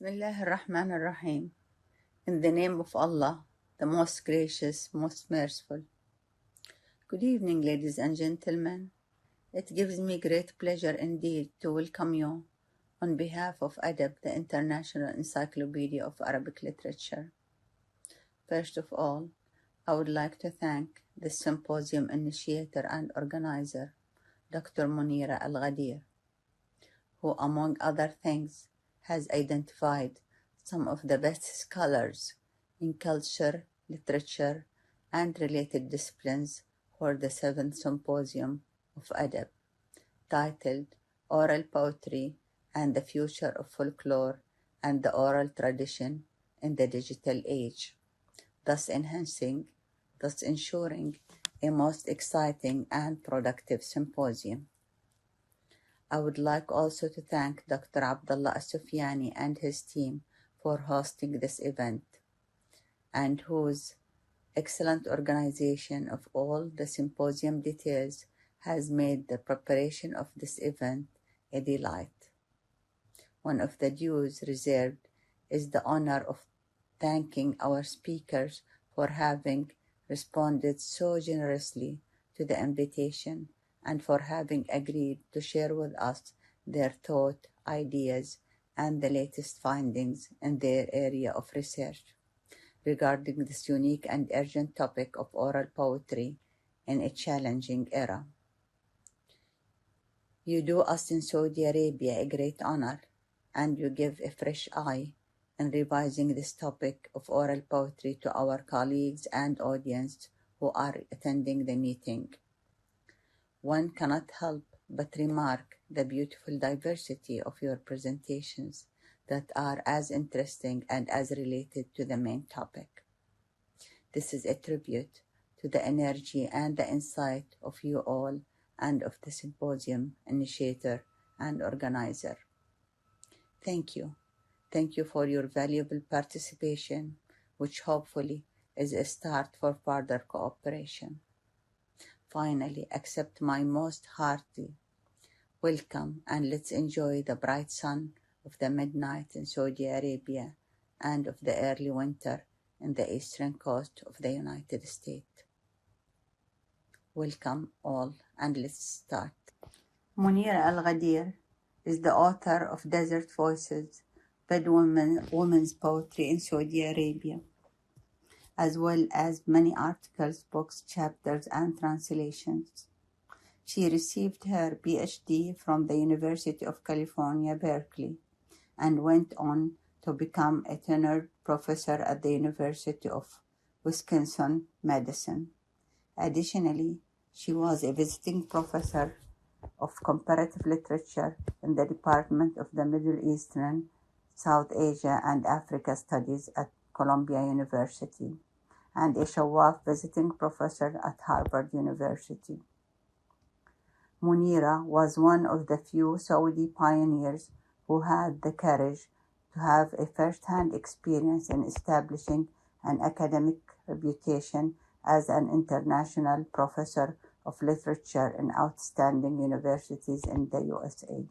Bismillah ar-Rahman ar-Rahim. In the name of Allah, the most gracious, most merciful. Good evening, ladies and gentlemen. It gives me great pleasure indeed to welcome you on behalf of ADAB, the International Encyclopedia of Arabic Literature. First of all, I would like to thank the symposium initiator and organizer, Dr. Munira Al-Ghadir, who, among other things, has identified some of the best scholars in culture, literature, and related disciplines for the 7th Symposium of Adab, titled Oral Poetry and the Future of Folklore and the Oral Tradition in the Digital Age, thus ensuring a most exciting and productive symposium. I would like also to thank Dr. Abdullah As-Sufyani and his team for hosting this event, and whose excellent organization of all the symposium details has made the preparation of this event a delight. One of the dues reserved is the honor of thanking our speakers for having responded so generously to the invitation and for having agreed to share with us their thought, ideas, and the latest findings in their area of research regarding this unique and urgent topic of oral poetry in a challenging era. You do us in Saudi Arabia a great honor, and you give a fresh eye in revising this topic of oral poetry to our colleagues and audience who are attending the meeting. One cannot help but remark the beautiful diversity of your presentations that are as interesting and as related to the main topic. This is a tribute to the energy and the insight of you all and of the symposium initiator and organizer. Thank you. Thank you for your valuable participation, which hopefully is a start for further cooperation. Finally, accept my most hearty welcome, and let's enjoy the bright sun of the midnight in Saudi Arabia and of the early winter in the eastern coast of the United States. Welcome all, and let's start. Munira Al-Ghadir is the author of Desert Voices, Bedouin Women's Poetry in Saudi Arabia, as well as many articles, books, chapters, and translations. She received her PhD from the University of California, Berkeley, and went on to become a tenured professor at the University of Wisconsin-Madison. Additionally, she was a visiting professor of comparative literature in the Department of the Middle Eastern, South Asia, and Africa Studies at Columbia University, and a Shawaf visiting professor at Harvard University. Munira was one of the few Saudi pioneers who had the courage to have a first-hand experience in establishing an academic reputation as an international professor of literature in outstanding universities in the USA.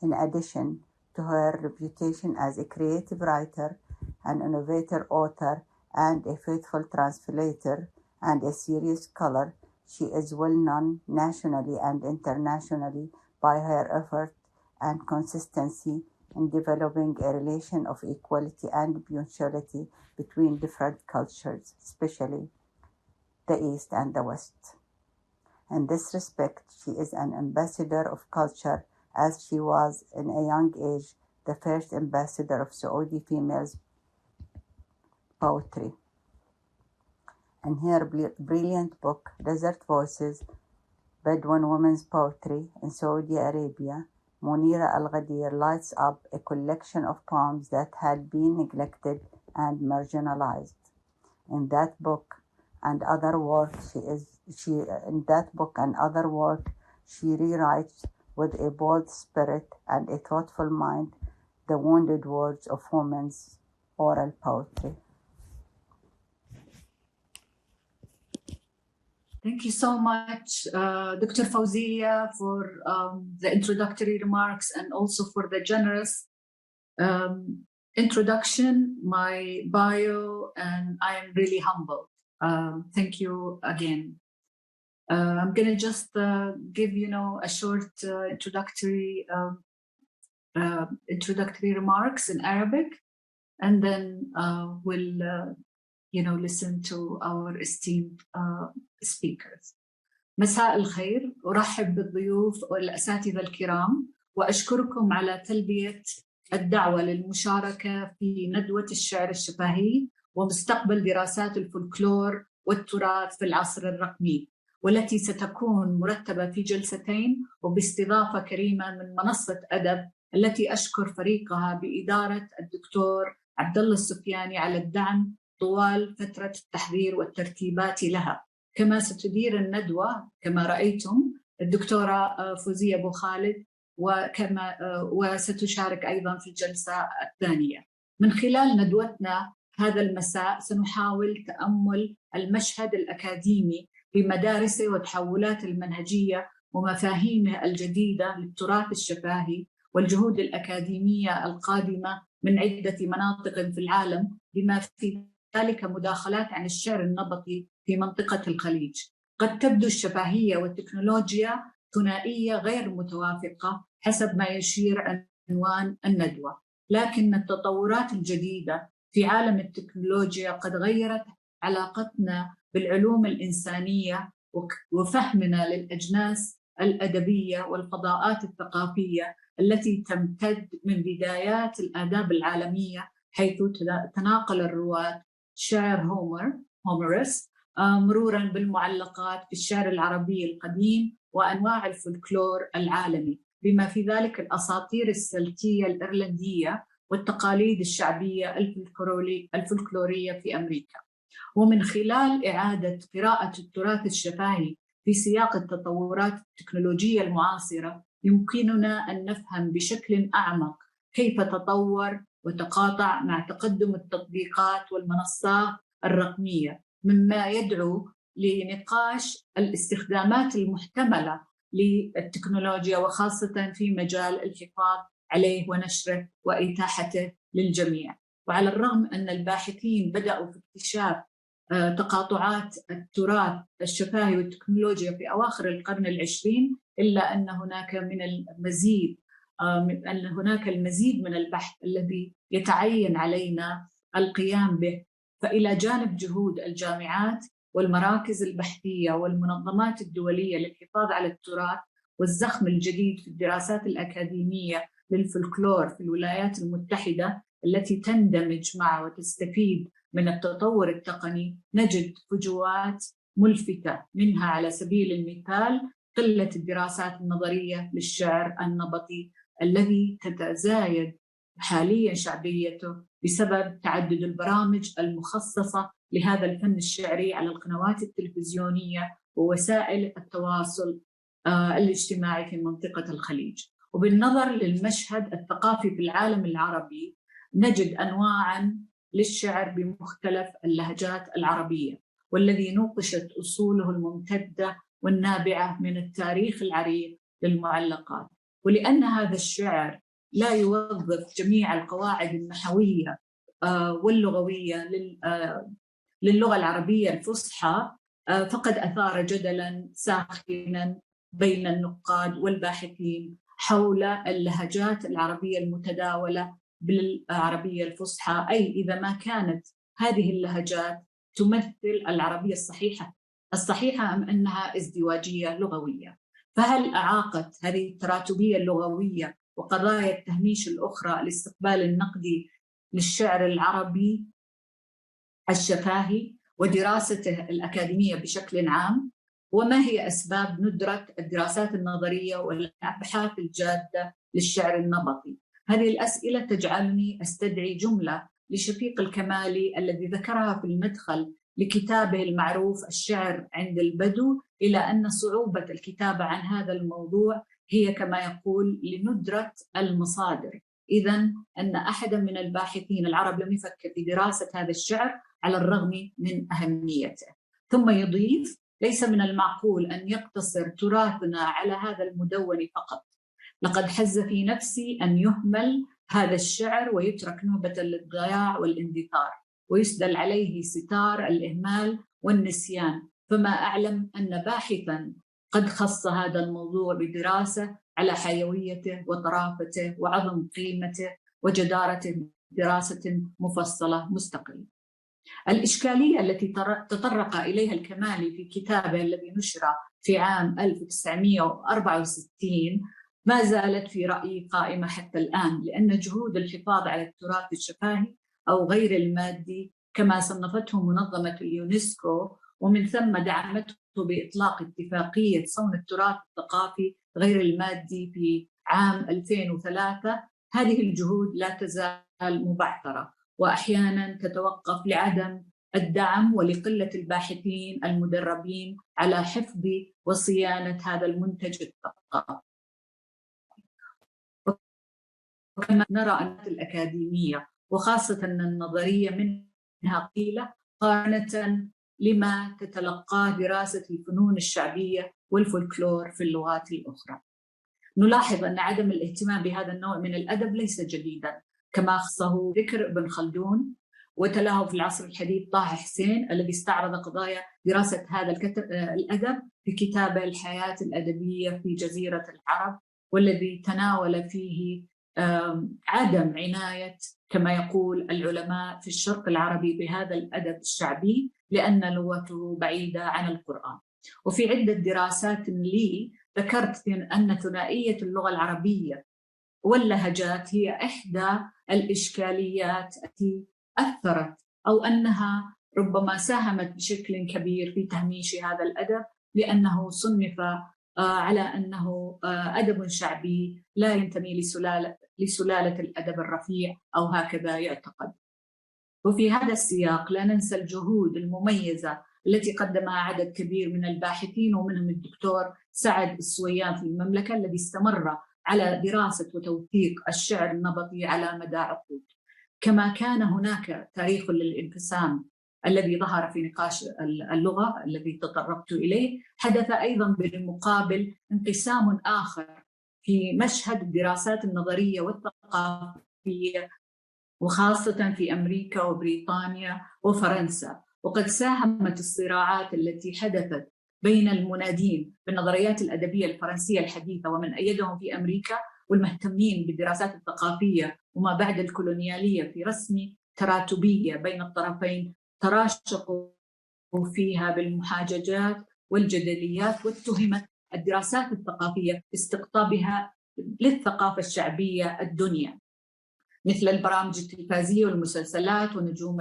In addition to her reputation as a creative writer, an innovator author, and a faithful translator and a serious scholar, she is well known nationally and internationally by her effort and consistency in developing a relation of equality and mutuality between different cultures, especially the East and the West. In this respect, she is an ambassador of culture, as she was, in a young age, the first ambassador of Saudi females poetry. In her brilliant book, Desert Voices, Bedouin Women's Poetry in Saudi Arabia, Munira Al-Ghadir lights up a collection of poems that had been neglected and marginalized. In that book and other work, she rewrites with a bold spirit and a thoughtful mind the wounded words of women's oral poetry. Thank you so much, Dr. Fawzia, for the introductory remarks and also for the generous Introduction, my bio, and I am really humbled. Thank you again. I'm going to just give, a short introductory remarks in Arabic, and then we'll, listen to our esteemed speakers. مساء الخير، أرحب بالضيوف والأساتذة الكرام وأشكركم على تلبية الدعوة للمشاركة في ندوة الشعر الشفاهي ومستقبل دراسات الفولكلور والتراث في العصر الرقمي، والتي ستكون مرتبة في جلستين وباستضافة كريمة من منصة أدب، التي أشكر فريقها بإدارة الدكتور عبد الله السفياني على الدعم طوال فترة التحضير والترتيبات لها. كما ستدير الندوة كما رأيتم الدكتورة فوزية خالد، وستشارك أيضا في الجلسة الثانية. من خلال ندوتنا هذا المساء سنحاول تأمل المشهد الأكاديمي بمدارسه وتحولات المنهجية ومفاهيمه الجديدة للتراث الشفاهي، والجهود الأكاديمية القادمة من عدة مناطق في العالم، بما في ذلك مداخلات عن الشعر النبطي في منطقة الخليج. قد تبدو الشفاهية والتكنولوجيا ثنائية غير متوافقة حسب ما يشير عنوان الندوة، لكن التطورات الجديدة في عالم التكنولوجيا قد غيرت علاقتنا بالعلوم الإنسانية وفهمنا للأجناس الأدبية والفضاءات الثقافية التي تمتد من بدايات الآداب العالمية، حيث تناقل الرواة شعر هومرس مرورا بالمعلقات في الشعر العربي القديم وأنواع الفولكلور العالمي، بما في ذلك الأساطير السلتية الإيرلندية والتقاليد الشعبية الفولكلورية في أمريكا. ومن خلال إعادة قراءة التراث الشفاهي في سياق التطورات التكنولوجية المعاصرة، يمكننا أن نفهم بشكل أعمق كيف تطور وتقاطع مع تقدم التطبيقات والمنصات الرقمية، مما يدعو لنقاش الاستخدامات المحتملة للتكنولوجيا، وخاصة في مجال الحفاظ عليه ونشره وإتاحته للجميع. وعلى الرغم أن الباحثين بدأوا في اكتشاف تقاطعات التراث الشفاهي والتكنولوجيا في أواخر القرن العشرين، إلا أن هناك المزيد من البحث الذي يتعين علينا القيام به. فإلى جانب جهود الجامعات والمراكز البحثية والمنظمات الدولية للحفاظ على التراث والزخم الجديد في الدراسات الأكاديمية للفولكلور في الولايات المتحدة التي تندمج مع وتستفيد من التطور التقني، نجد فجوات ملفتة، منها على سبيل المثال قلة الدراسات النظرية للشعر النبطي الذي تتزايد حاليا شعبيته بسبب تعدد البرامج المخصصة لهذا الفن الشعري على القنوات التلفزيونية ووسائل التواصل الاجتماعي في منطقة الخليج. وبالنظر للمشهد الثقافي في العالم العربي، نجد أنواعاً للشعر بمختلف اللهجات العربية، والذي نوقشت أصوله الممتدة والنابعة من التاريخ العريق للمعلقات. ولأن هذا الشعر لا يوظف جميع القواعد النحوية واللغوية للغة العربية الفصحى، فقد أثار جدلاً ساخناً بين النقاد والباحثين حول اللهجات العربية المتداولة بالعربية الفصحى، أي إذا ما كانت هذه اللهجات تمثل العربية الصحيحة أم أنها ازدواجية لغوية. فهل أعاقت هذه التراتبية اللغوية وقضايا التهميش الأخرى الاستقبال النقدي للشعر العربي الشفاهي ودراسته الأكاديمية بشكل عام؟ وما هي أسباب ندرة الدراسات النظرية والأبحاث الجادة للشعر النبطي؟ هذه الأسئلة تجعلني أستدعي جملة لشفيق الكمالي الذي ذكرها في المدخل لكتابه المعروف الشعر عند البدو، إلى أن صعوبة الكتابة عن هذا الموضوع هي كما يقول لندرة المصادر. إذن أن أحدا من الباحثين العرب لم يفكر في دراسة هذا الشعر على الرغم من أهميته. ثم يضيف: ليس من المعقول أن يقتصر تراثنا على هذا المدون فقط، لقد حز في نفسي أن يهمل هذا الشعر ويترك نوبة للضياع والاندثار، ويسدل عليه ستار الإهمال والنسيان. فما أعلم أن باحثاً قد خص هذا الموضوع بدراسة على حيويته وطرافته وعظم قيمته وجدارته، دراسة مفصلة مستقلة. الإشكالية التي تطرق إليها الكمالي في كتابه الذي نشر في عام 1964 ما زالت في رأيي قائمة حتى الآن، لأن جهود الحفاظ على التراث الشفاهي أو غير المادي كما صنفته منظمة اليونسكو، ومن ثم دعمته بإطلاق اتفاقية صون التراث الثقافي غير المادي في عام 2003، هذه الجهود لا تزال مبعثرة، وأحيانا تتوقف لعدم الدعم ولقلة الباحثين المدربين على حفظ وصيانة هذا المنتج الثقافي. وكما نرى أن الأكاديمية وخاصة النظرية منها قليلة مقارنة لما تتلقاه دراسة الفنون الشعبية والفولكلور في اللغات الأخرى. نلاحظ أن عدم الاهتمام بهذا النوع من الأدب ليس جديدا، كما خصه ذكر ابن خلدون وتلاه في العصر الحديث طه حسين الذي استعرض قضايا دراسة هذا الأدب في كتابه الحياة الأدبية في جزيرة العرب، والذي تناول فيه عدم عناية كما يقول العلماء في الشرق العربي بهذا الأدب الشعبي لأن لغته بعيدة عن القرآن. وفي عدة دراسات لي ذكرت أن ثنائية اللغة العربية واللهجات هي إحدى الإشكاليات التي أثرت أو أنها ربما ساهمت بشكل كبير في تهميش هذا الأدب، لأنه صنف على أنه أدب شعبي لا ينتمي لسلالة الأدب الرفيع أو هكذا يعتقد. وفي هذا السياق لا ننسى الجهود المميزة التي قدمها عدد كبير من الباحثين ومنهم الدكتور سعد السويان في المملكة، الذي استمر على دراسة وتوثيق الشعر النبطي على مدى عقود. كما كان هناك تاريخ للانقسام الذي ظهر في نقاش اللغة الذي تطرقت إليه، حدث أيضا بالمقابل انقسام آخر في مشهد الدراسات النظرية والثقافية، وخاصة في أمريكا وبريطانيا وفرنسا. وقد ساهمت الصراعات التي حدثت بين المنادين بالنظريات الأدبية الفرنسية الحديثة ومن أيدهم في أمريكا والمهتمين بالدراسات الثقافية وما بعد الكولونيالية في رسم تراتبية بين الطرفين، تراشقوا فيها بالمحاججات والجدليات، واتهمت الدراسات الثقافية باستقطابها للثقافة الشعبية الدنيا مثل البرامج التلفزيونية والمسلسلات ونجوم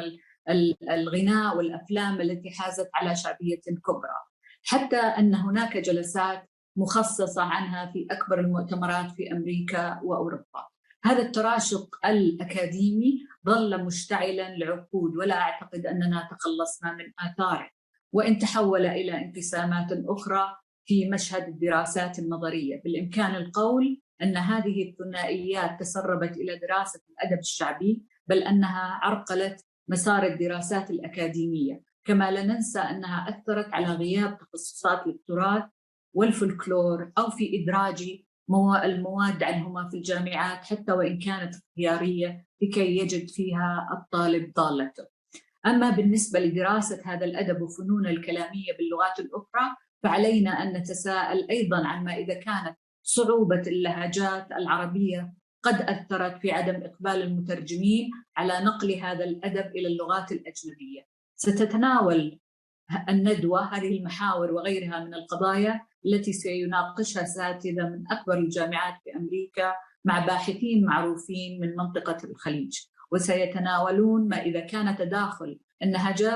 الغناء والأفلام التي حازت على شعبية كبرى، حتى أن هناك جلسات مخصصة عنها في أكبر المؤتمرات في أمريكا وأوروبا. هذا التراشق الأكاديمي ظل مشتعلا لعقود، ولا أعتقد أننا تخلصنا من آثاره، وإن تحول إلى انقسامات أخرى في مشهد الدراسات النظرية. بالإمكان القول أن هذه الثنائيات تسربت إلى دراسة الأدب الشعبي، بل أنها عرقلت مسار الدراسات الأكاديمية. كما لا ننسى أنها أثرت على غياب تخصصات التراث والفولكلور أو في إدراج المواد عنهما في الجامعات حتى وإن كانت اختيارية لكي يجد فيها الطالب ضالته. أما بالنسبة لدراسة هذا الأدب وفنون الكلامية باللغات الأخرى، فعلينا أن نتساءل أيضا عما إذا كانت صعوبة اللهجات العربية قد أثرت في عدم إقبال المترجمين على نقل هذا الأدب إلى اللغات الأجنبية. ستتناول الندوة هذه المحاور وغيرها من القضايا التي سيناقشها أساتذة من أكبر الجامعات في أمريكا مع باحثين معروفين من منطقة الخليج، وسيتناولون ما إذا كان تداخل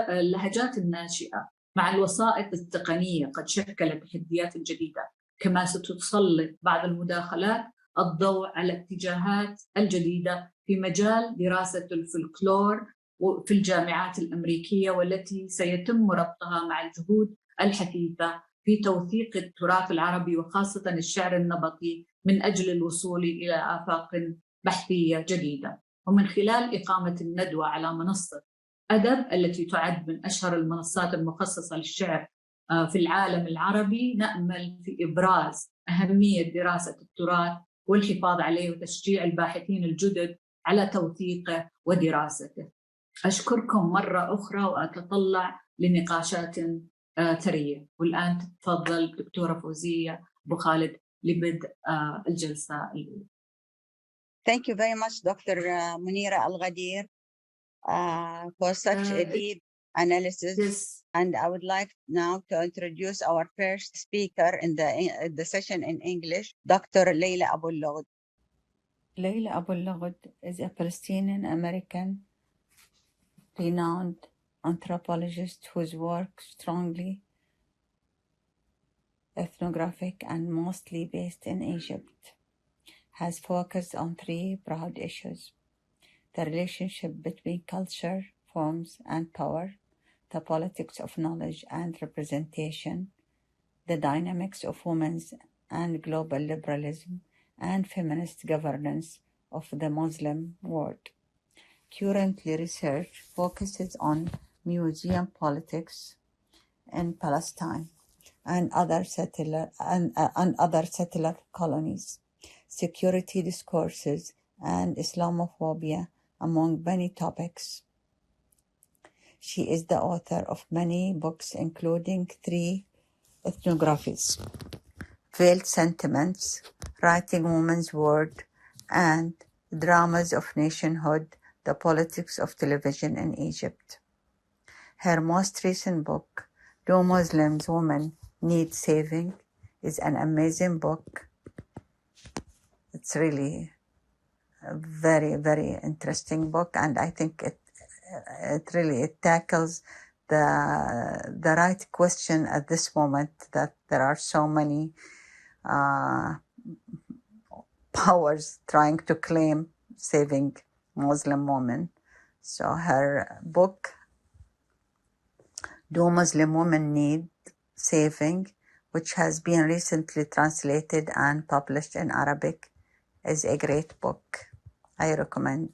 اللهجات الناشئة مع الوسائط التقنية قد شكل تحديات جديدة، كما ستسلط بعض المداخلات الضوء على الاتجاهات الجديدة في مجال دراسة الفولكلور في الجامعات الأمريكية، والتي سيتم ربطها مع الجهود الحثيثة في توثيق التراث العربي وخاصة الشعر النبطي من أجل الوصول إلى آفاق بحثية جديدة. ومن خلال إقامة الندوة على منصة أدب التي تعد من أشهر المنصات المخصصة للشعر في العالم العربي، نأمل في إبراز أهمية دراسة التراث والحفاظ عليه وتشجيع الباحثين الجدد على توثيقه ودراسته. أشكركم مرة أخرى وأتطلع لنقاشات ثرية. والآن تفضل دكتورة فوزية أبو خالد لبدء الجلسة الأولى. Thank you very much, Dr. منيرة الغدير, for such a deep analysis. Yes. And I would like now to introduce our first speaker in the session in English, Dr. Leila Abu Logd. Leila Abu Logd is a Palestinian-American renowned anthropologist whose work strongly ethnographic and mostly based in Egypt has focused on three broad issues: the relationship between culture, forms, and power, the politics of knowledge and representation, the dynamics of women's and global liberalism, and feminist governance of the Muslim world. Currently, research focuses on museum politics in Palestine and other settler colonies, security discourses, and Islamophobia, among many topics. She is the author of many books, including 3 ethnographies: Veiled Sentiments, Writing Woman's Word, and Dramas of Nationhood, The Politics of Television in Egypt. Her most recent book, Do Muslims Women Need Saving?, is an amazing book. It's really a very, very interesting book, and I think it tackles the right question at this moment, that there are so many powers trying to claim saving Muslim women. So her book, Do Muslim Women Need Saving?, which has been recently translated and published in Arabic, is a great book. I recommend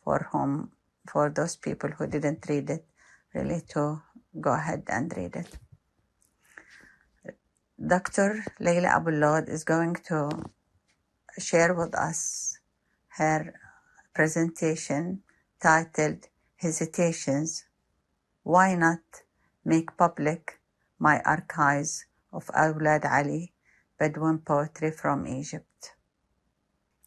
for those people who didn't read it, really to go ahead and read it. Dr. Leila Abu Logd is going to share with us her presentation titled Hesitations: Why Not Make Public My Archives of Awlad Ali, Bedouin Poetry from Egypt.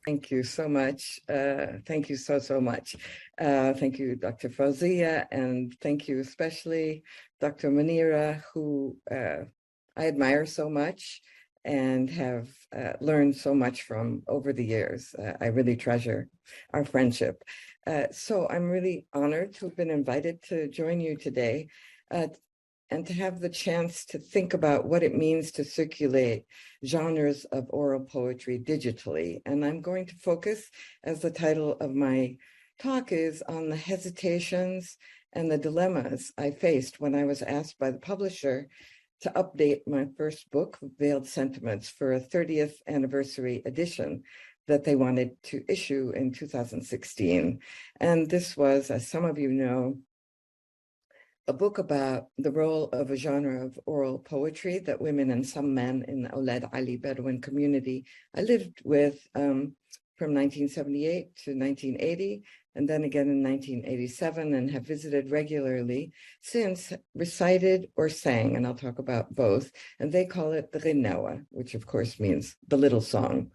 Thank you so much. Thank you so much. Thank you, Dr. Fawzia, and thank you especially Dr. منيرة, who I admire so much and have learned so much from over the years. I really treasure our friendship. So I'm really honored to have been invited to join you today and to have the chance to think about what it means to circulate genres of oral poetry digitally. And I'm going to focus, as the title of my talk is, on the hesitations and the dilemmas I faced when I was asked by the publisher to update my first book, Veiled Sentiments, for a 30th anniversary edition that they wanted to issue in 2016. And this was, as some of you know, a book about the role of a genre of oral poetry that women and some men in the Awlad Ali Bedouin community I lived with from 1978 to 1980, and then again in 1987, and have visited regularly since, recited or sang, and I'll talk about both, and they call it the ندوة, which of course means the little song.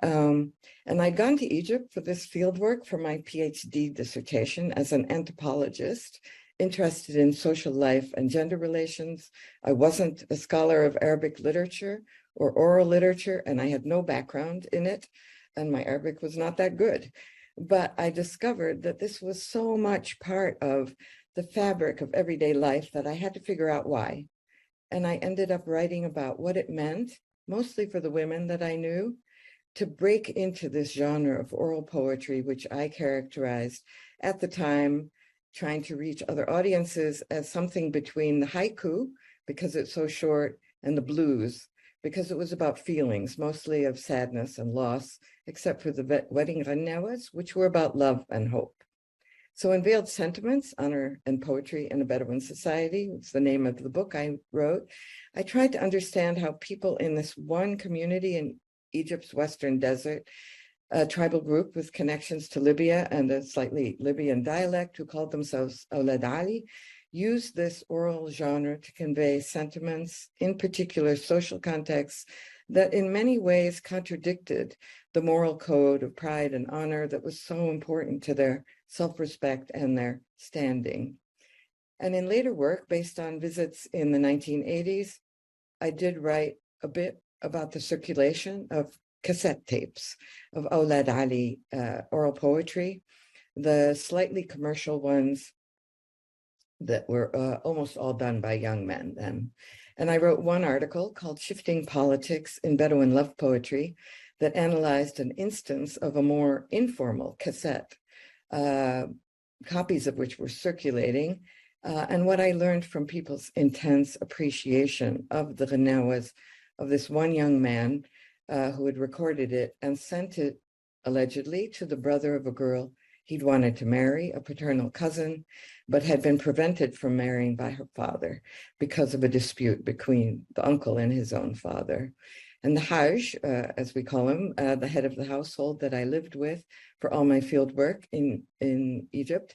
And I'd gone to Egypt for this fieldwork for my PhD dissertation as an anthropologist, interested in social life and gender relations. I wasn't a scholar of Arabic literature or oral literature, and I had no background in it, and my Arabic was not that good. But I discovered that this was so much part of the fabric of everyday life that I had to figure out why. And I ended up writing about what it meant, mostly for the women that I knew, to break into this genre of oral poetry, which I characterized at the time, trying to reach other audiences, as something between the haiku, because it's so short, and the blues, because it was about feelings, mostly of sadness and loss, except for the wedding ghanawas, which were about love and hope. So in Veiled Sentiments, Honor and Poetry in a Bedouin Society, it's the name of the book I wrote, I tried to understand how people in this one community in Egypt's Western Desert, a tribal group with connections to Libya and a slightly Libyan dialect who called themselves Awlad Ali, used this oral genre to convey sentiments, in particular social contexts, that in many ways contradicted the moral code of pride and honor that was so important to their self-respect and their standing. And in later work, based on visits in the 1980s, I did write a bit about the circulation of cassette tapes of Awlad Ali oral poetry, the slightly commercial ones that were almost all done by young men then. And I wrote one article called Shifting Politics in Bedouin Love Poetry that analyzed an instance of a more informal cassette, copies of which were circulating, and what I learned from people's intense appreciation of the ghanawahs of this one young man who had recorded it and sent it allegedly to the brother of a girl he'd wanted to marry, a paternal cousin, but had been prevented from marrying by her father because of a dispute between the uncle and his own father. And the Hajj, as we call him, the head of the household that I lived with for all my field work in Egypt,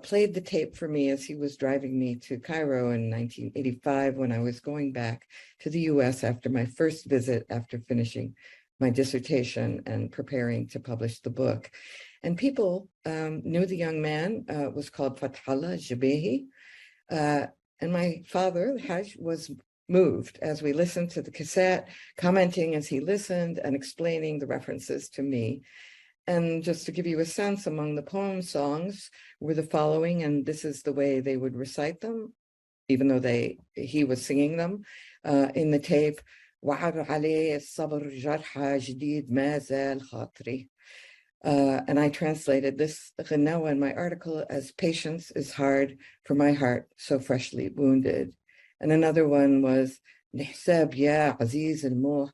played the tape for me as he was driving me to Cairo in 1985 when I was going back to the US after my first visit after finishing my dissertation and preparing to publish the book. And people knew the young man was called Fathallah Jabehi. And my father, Hajj, was moved as we listened to the cassette, commenting as he listened and explaining the references to me. And just to give you a sense, among the poem songs were the following, and this is the way they would recite them, even though he was singing them in the tape. And I translated this ghanawah in my article as patience is hard for my heart so freshly wounded. And another one was Nihsab ya Aziz al-Muh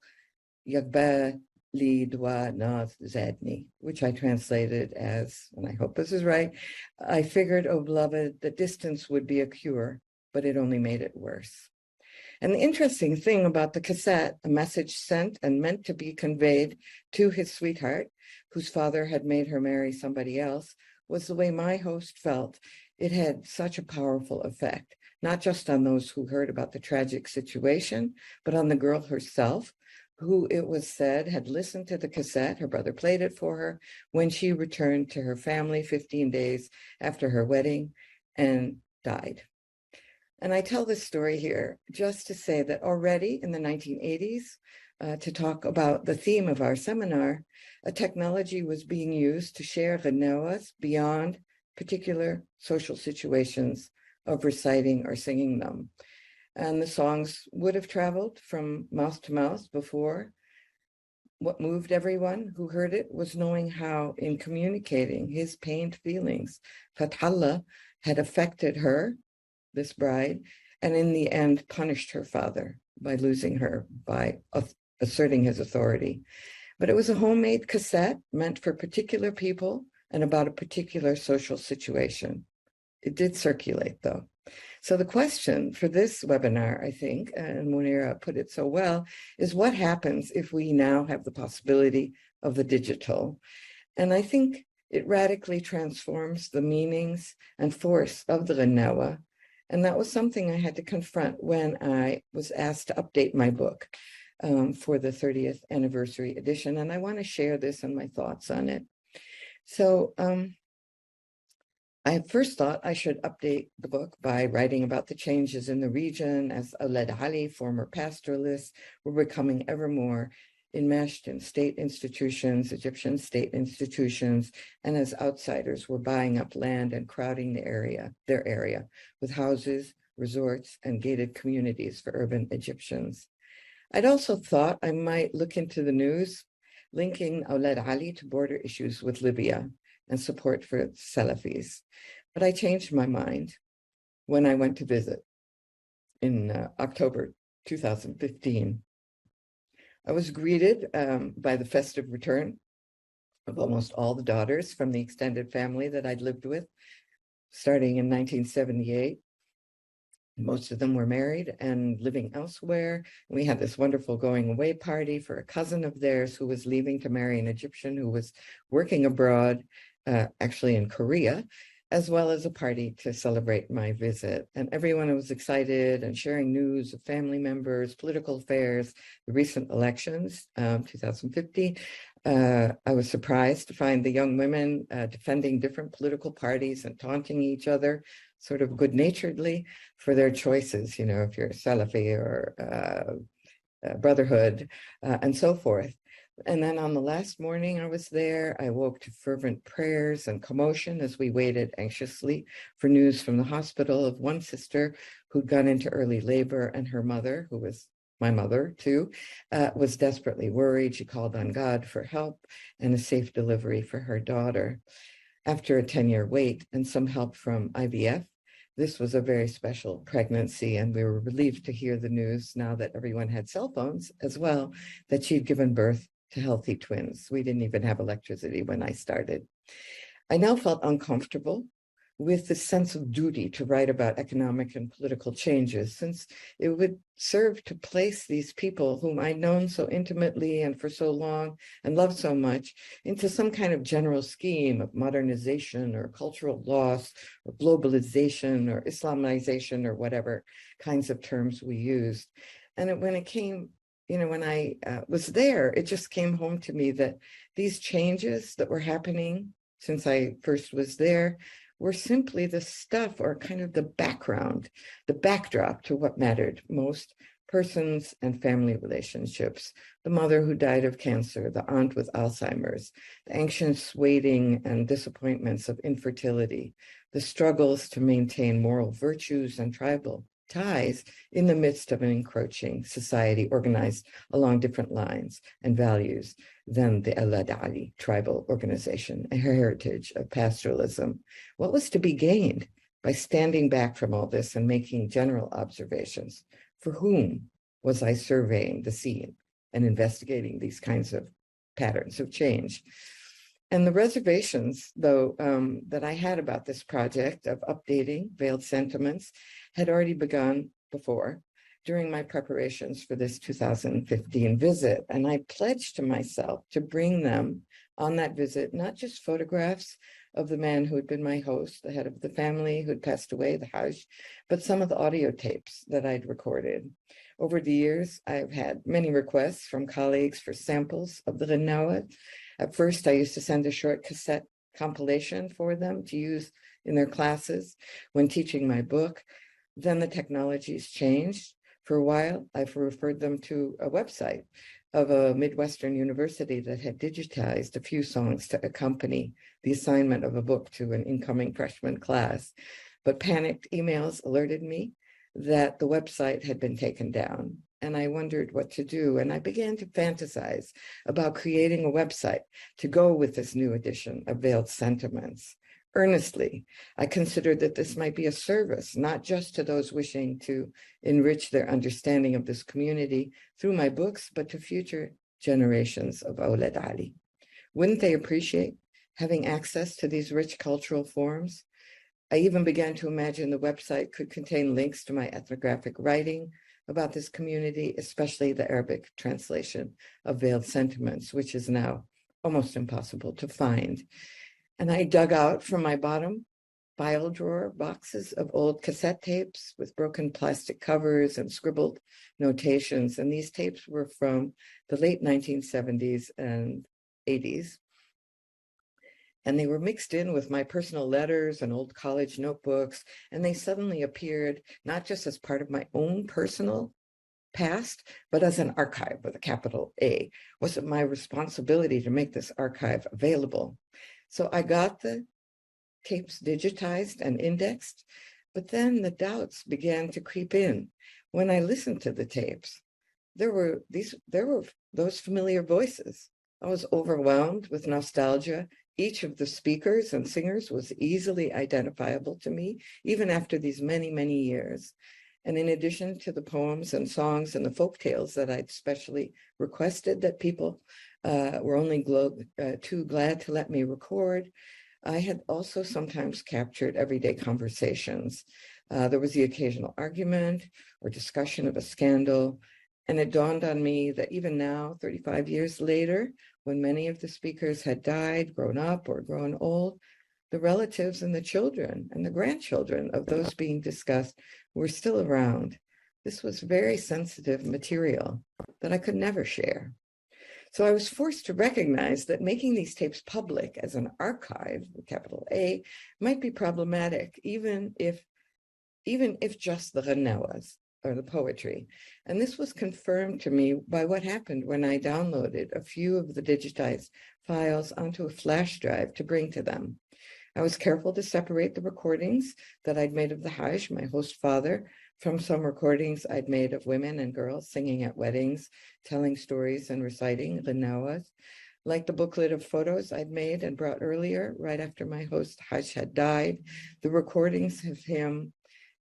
Yagba li dwa naz zadni, which I translated as, and I hope this is right, I figured, oh beloved, that distance would be a cure, but it only made it worse. And the interesting thing about the cassette, a message sent and meant to be conveyed to his sweetheart, whose father had made her marry somebody else, was the way my host felt. It had such a powerful effect, not just on those who heard about the tragic situation, but on the girl herself, who it was said had listened to the cassette, her brother played it for her, when she returned to her family 15 days after her wedding and died. And I tell this story here just to say that already in the 1980s, to talk about the theme of our seminar, a technology was being used to share ghanawahs beyond particular social situations of reciting or singing them. And the songs would have traveled from mouth to mouth before. What moved everyone who heard it was knowing how, in communicating his pained feelings, Fathallah had affected her, this bride, and in the end punished her father by losing her, by asserting his authority. But it was a homemade cassette meant for particular people and about a particular social situation. It did circulate, though. So the question for this webinar, I think, and Munira put it so well, is what happens if we now have the possibility of the digital? And I think it radically transforms the meanings and force of the ghanawah. And that was something I had to confront when I was asked to update my book for the 30th anniversary edition. And I want to share this and my thoughts on it. So I first thought I should update the book by writing about the changes in the region as Awlad Ali, former pastoralists, were becoming ever more enmeshed in state institutions, Egyptian state institutions, and as outsiders were buying up land and crowding their area with houses, resorts, and gated communities for urban Egyptians. I'd also thought I might look into the news linking Awlad Ali to border issues with Libya and support for Salafis. But I changed my mind when I went to visit in October 2015. I was greeted by the festive return of almost all the daughters from the extended family that I'd lived with starting in 1978. Most of them were married and living elsewhere. We had this wonderful going away party for a cousin of theirs who was leaving to marry an Egyptian who was working abroad, actually in Korea, as well as a party to celebrate my visit. And everyone was excited and sharing news of family members, political affairs, the recent elections, 2050. I was surprised to find the young women defending different political parties and taunting each other sort of good-naturedly for their choices, you know, if you're Salafi or Brotherhood and so forth. And then on the last morning I was there, I woke to fervent prayers and commotion as we waited anxiously for news from the hospital of one sister who'd gone into early labor, and her mother, who was my mother too, was desperately worried. She called on God for help and a safe delivery for her daughter. After a 10-year wait and some help from IVF, this was a very special pregnancy, and we were relieved to hear the news, now that everyone had cell phones as well, that she'd given birth to healthy twins. We didn't even have electricity when I started. I now felt uncomfortable with the sense of duty to write about economic and political changes, since it would serve to place these people whom I'd known so intimately and for so long and loved so much into some kind of general scheme of modernization or cultural loss or globalization or Islamization or whatever kinds of terms we used. And when it came, you know, when I was there, it just came home to me that these changes that were happening since I first was there were simply the stuff, or kind of the background, the backdrop to what mattered most: persons and family relationships, the mother who died of cancer, the aunt with Alzheimer's, the anxious waiting and disappointments of infertility, the struggles to maintain moral virtues and tribal ties in the midst of an encroaching society organized along different lines and values than the Awlad Ali tribal organization, a heritage of pastoralism. What was to be gained by standing back from all this and making general observations? For whom was I surveying the scene and investigating these kinds of patterns of change? And the reservations, though, that I had about this project of updating veiled sentiments had already begun before, during my preparations for this 2015 visit. And I pledged to myself to bring them on that visit, not just photographs of the man who had been my host, the head of the family who had passed away, the Hajj, but some of the audio tapes that I'd recorded. Over the years, I've had many requests from colleagues for samples of the ندوة. At first, I used to send a short cassette compilation for them to use in their classes when teaching my book. Then the technologies changed. For a while, I've referred them to a website of a Midwestern university that had digitized a few songs to accompany the assignment of a book to an incoming freshman class. But panicked emails alerted me that the website had been taken down, and I wondered what to do. And I began to fantasize about creating a website to go with this new edition of Veiled Sentiments. Earnestly, I considered that this might be a service, not just to those wishing to enrich their understanding of this community through my books, but to future generations of Awlad Ali. Wouldn't they appreciate having access to these rich cultural forms? I even began to imagine the website could contain links to my ethnographic writing about this community, especially the Arabic translation of Veiled Sentiments, which is now almost impossible to find. And I dug out from my bottom file drawer boxes of old cassette tapes with broken plastic covers and scribbled notations. And these tapes were from the late 1970s and 80s. And they were mixed in with my personal letters and old college notebooks. And they suddenly appeared not just as part of my own personal past, but as an archive with a capital A. Was it my responsibility to make this archive available? So I got the tapes digitized and indexed, but then the doubts began to creep in. When I listened to the tapes, there were those familiar voices. I was overwhelmed with nostalgia. Each of the speakers and singers was easily identifiable to me, even after these many, many years. And in addition to the poems and songs and the folk tales that I'd specially requested that people were only too glad to let me record, I had also sometimes captured everyday conversations. There was the occasional argument or discussion of a scandal. And it dawned on me that even now, 35 years later, when many of the speakers had died, grown up, or grown old, the relatives and the children and the grandchildren of those being discussed were still around. This was very sensitive material that I could never share. So I was forced to recognize that making these tapes public as an archive, with capital A, might be problematic, even if just the ghannawas, or the poetry. And this was confirmed to me by what happened when I downloaded a few of the digitized files onto a flash drive to bring to them. I was careful to separate the recordings that I'd made of the Hajj, my host father, from some recordings I'd made of women and girls singing at weddings, telling stories and reciting ghannawas. Like the booklet of photos I'd made and brought earlier, right after my host Hajj had died, the recordings of him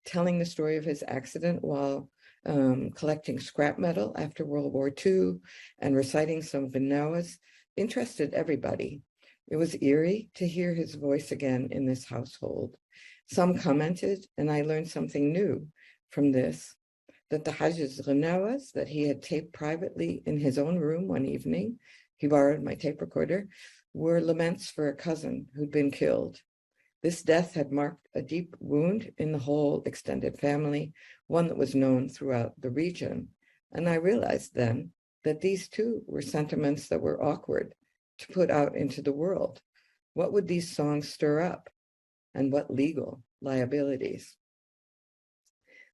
telling the story of his accident while collecting scrap metal after World War II and reciting some ghannawas interested everybody. It was eerie to hear his voice again in this household. Some commented, and I learned something new from this, that the Hajj's ghannawas that he had taped privately in his own room one evening, he borrowed my tape recorder, were laments for a cousin who'd been killed. This death had marked a deep wound in the whole extended family, one that was known throughout the region. And I realized then that these too were sentiments that were awkward to put out into the world. What would these songs stir up? And what legal liabilities?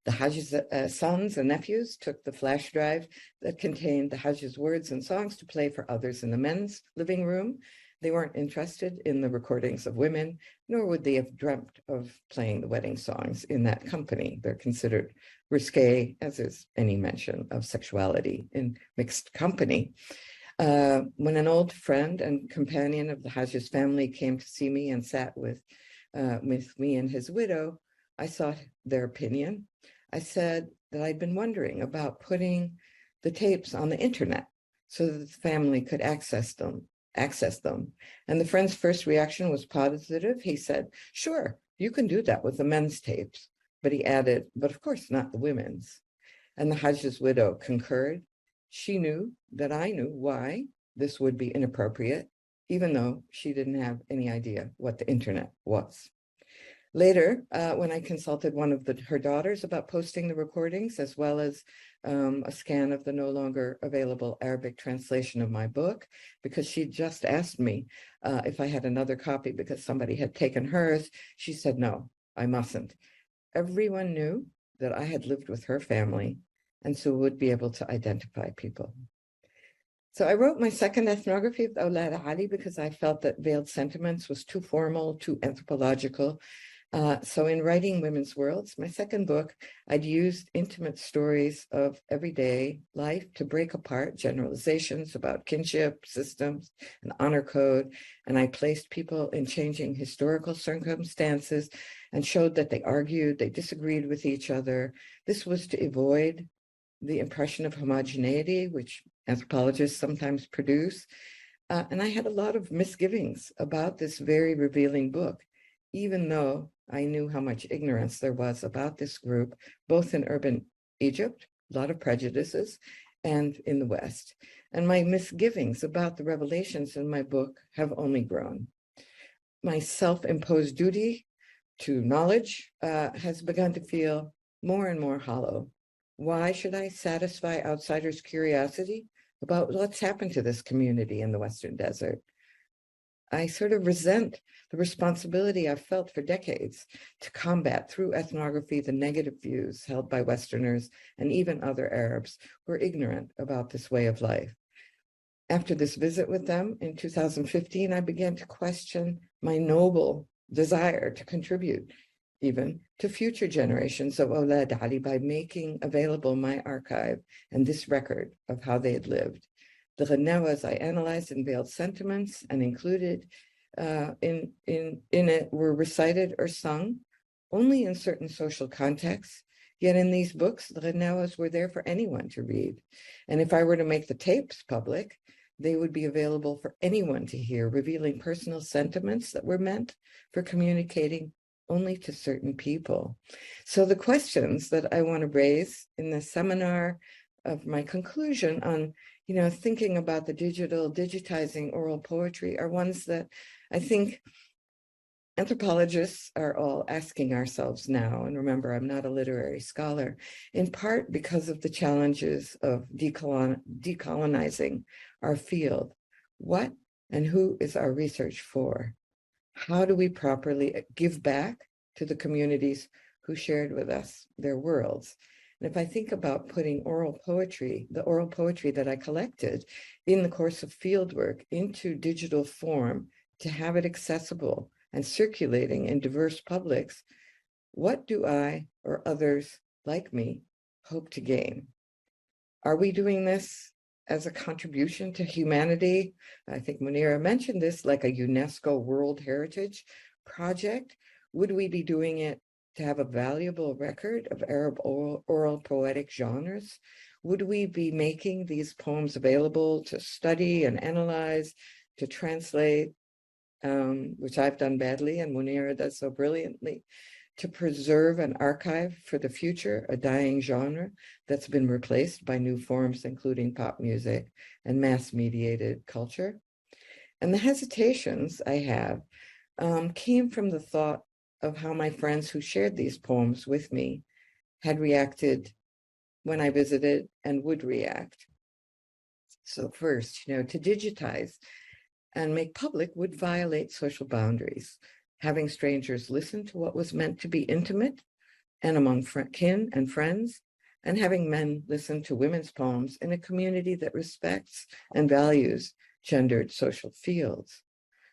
The Hajj's sons and nephews took the flash drive that contained the Hajj's words and songs to play for others in the men's living room. They weren't interested in the recordings of women, nor would they have dreamt of playing the wedding songs in that company. They're considered risque, as is any mention of sexuality in mixed company. When an old friend and companion of the Hajj's family came to see me and sat with me and his widow, I sought their opinion. I said that I'd been wondering about putting the tapes on the internet so that the family could access them. And the friend's first reaction was positive. He said, sure, you can do that with the men's tapes. But he added, but of course not the women's. And the Hajj's widow concurred. She knew that I knew why this would be inappropriate, even though she didn't have any idea what the internet was. Later, when I consulted one of her daughters about posting the recordings, as well as a scan of the no longer available Arabic translation of my book, because she just asked me if I had another copy because somebody had taken hers, she said, no, I mustn't. Everyone knew that I had lived with her family and so would be able to identify people. So I wrote my second ethnography of Awlad Ali because I felt that Veiled Sentiments was too formal, too anthropological. So in writing Women's Worlds, my second book, I'd used intimate stories of everyday life to break apart generalizations about kinship, systems, and honor code. And I placed people in changing historical circumstances and showed that they argued, they disagreed with each other. This was to avoid the impression of homogeneity, which anthropologists sometimes produce. And I had a lot of misgivings about this very revealing book, even though I knew how much ignorance there was about this group, both in urban Egypt, a lot of prejudices, and in the West. And my misgivings about the revelations in my book have only grown. My self-imposed duty to knowledge has begun to feel more and more hollow. Why should I satisfy outsiders' curiosity about what's happened to this community in the Western Desert? I sort of resent the responsibility I've felt for decades to combat through ethnography the negative views held by Westerners and even other Arabs who are ignorant about this way of life. After this visit with them in 2015, I began to question my noble desire to contribute even to future generations of Awlad Ali by making available my archive and this record of how they had lived. The ghannawas I analyzed in Veiled Sentiments and included in it were recited or sung only in certain social contexts. Yet in these books, the ghannawas were there for anyone to read. And if I were to make the tapes public, they would be available for anyone to hear, revealing personal sentiments that were meant for communicating only to certain people. So the questions that I want to raise in this seminar of my conclusion on, thinking about the digitizing oral poetry are ones that I think anthropologists are all asking ourselves now. And remember, I'm not a literary scholar, in part because of the challenges of decolonizing our field. What and who is our research for? How do we properly give back to the communities who shared with us their worlds? And if I think about putting oral poetry, the oral poetry that I collected in the course of fieldwork into digital form to have it accessible and circulating in diverse publics, what do I or others like me hope to gain? Are we doing this as a contribution to humanity? I think Munira mentioned this, like a UNESCO World Heritage project. Would we be doing it to have a valuable record of Arab oral poetic genres? Would we be making these poems available to study and analyze, to translate, which I've done badly and Munira does so brilliantly, to preserve and archive for the future a dying genre that's been replaced by new forms, including pop music and mass-mediated culture? And the hesitations I have came from the thought of how my friends who shared these poems with me had reacted when I visited and would react. So first, to digitize and make public would violate social boundaries. Having strangers listen to what was meant to be intimate and among kin and friends, and having men listen to women's poems in a community that respects and values gendered social fields.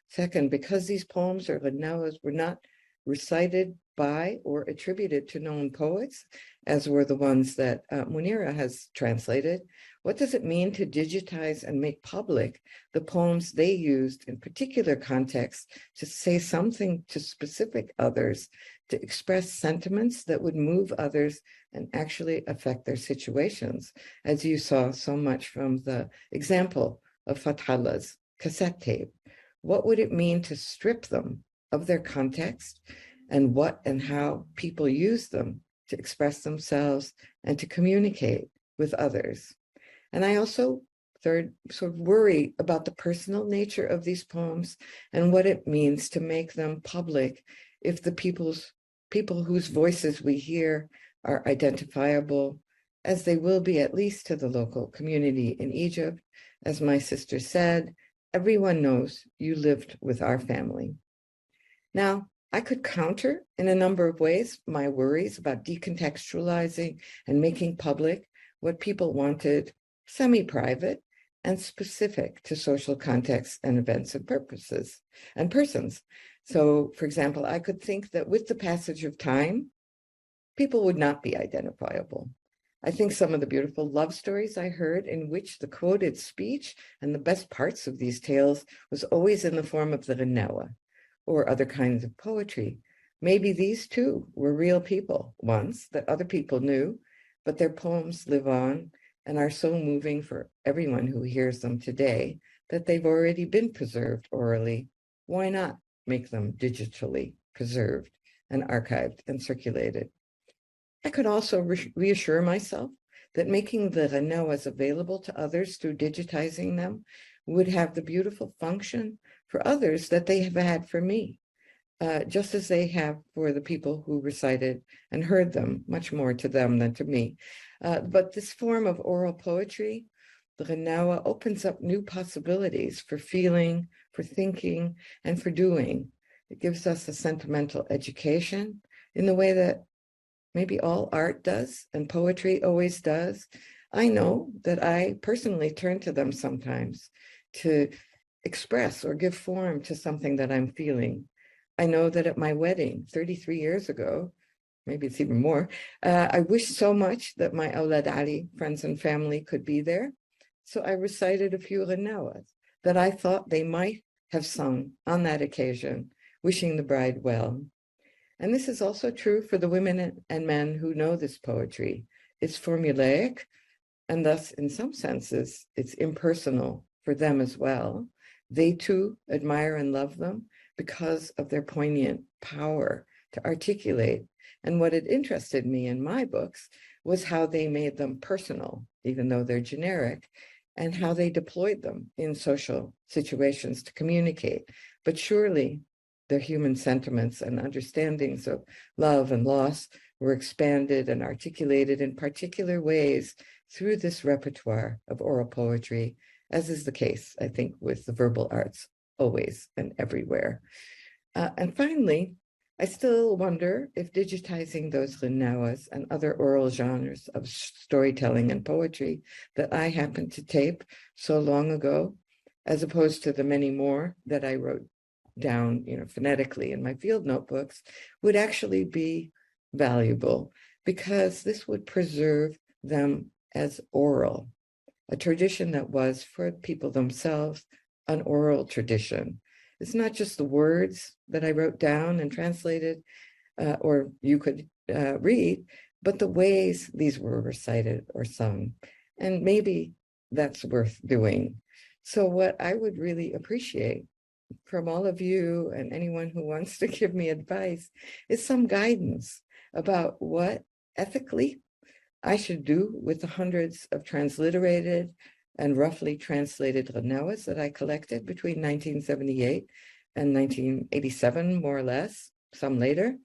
Second, because these poems or Ghanawas were not recited by or attributed to known poets, as were the ones that Munira has translated, what does it mean to digitize and make public the poems they used in particular contexts to say something to specific others, to express sentiments that would move others and actually affect their situations, as you saw so much from the example of Fathalla's cassette tape? What would it mean to strip them of their context and what and how people use them to express themselves and to communicate with others? And I also, third, sort of worry about the personal nature of these poems and what it means to make them public if the people whose voices we hear are identifiable, as they will be at least to the local community in Egypt. As my sister said, everyone knows you lived with our family. Now, I could counter in a number of ways my worries about decontextualizing and making public what people wanted semi-private and specific to social contexts and events and purposes and persons. So, for example, I could think that with the passage of time, people would not be identifiable. I think some of the beautiful love stories I heard in which the quoted speech and the best parts of these tales was always in the form of the Ghanawa or other kinds of poetry. Maybe these too were real people once that other people knew, but their poems live on and are so moving for everyone who hears them today that they've already been preserved orally. Why not make them digitally preserved and archived and circulated? I could also reassure myself that making the Ghanawas available to others through digitizing them would have the beautiful function for others that they have had for me, just as they have for the people who recited and heard them, much more to them than to me. But this form of oral poetry, the Ghanawa, opens up new possibilities for feeling, for thinking, and for doing. It gives us a sentimental education in the way that maybe all art does and poetry always does. I know that I personally turn to them sometimes to express or give form to something that I'm feeling. I know that at my wedding 33 years ago, maybe it's even more, I wished so much that my Awlad Ali friends and family could be there. So I recited a few Ghanawas that I thought they might have sung on that occasion, wishing the bride well. And this is also true for the women and men who know this poetry. It's formulaic, and thus, in some senses, it's impersonal for them as well. They too admire and love them because of their poignant power to articulate. And what had interested me in my books was how they made them personal, even though they're generic, and how they deployed them in social situations to communicate. But surely their human sentiments and understandings of love and loss were expanded and articulated in particular ways through this repertoire of oral poetry, as is the case, I think, with the verbal arts, always and everywhere. And finally, I still wonder if digitizing those Ghinawas and other oral genres of storytelling and poetry that I happened to tape so long ago, as opposed to the many more that I wrote down, phonetically in my field notebooks, would actually be valuable, because this would preserve them as oral, a tradition that was, for people themselves, an oral tradition. It's not just the words that I wrote down and translated, or you could read, but the ways these were recited or sung. And maybe that's worth doing. So what I would really appreciate from all of you and anyone who wants to give me advice is some guidance about what ethically I should do with the hundreds of transliterated and roughly translated Ghinawas that I collected between 1978 and 1987, more or less, some later,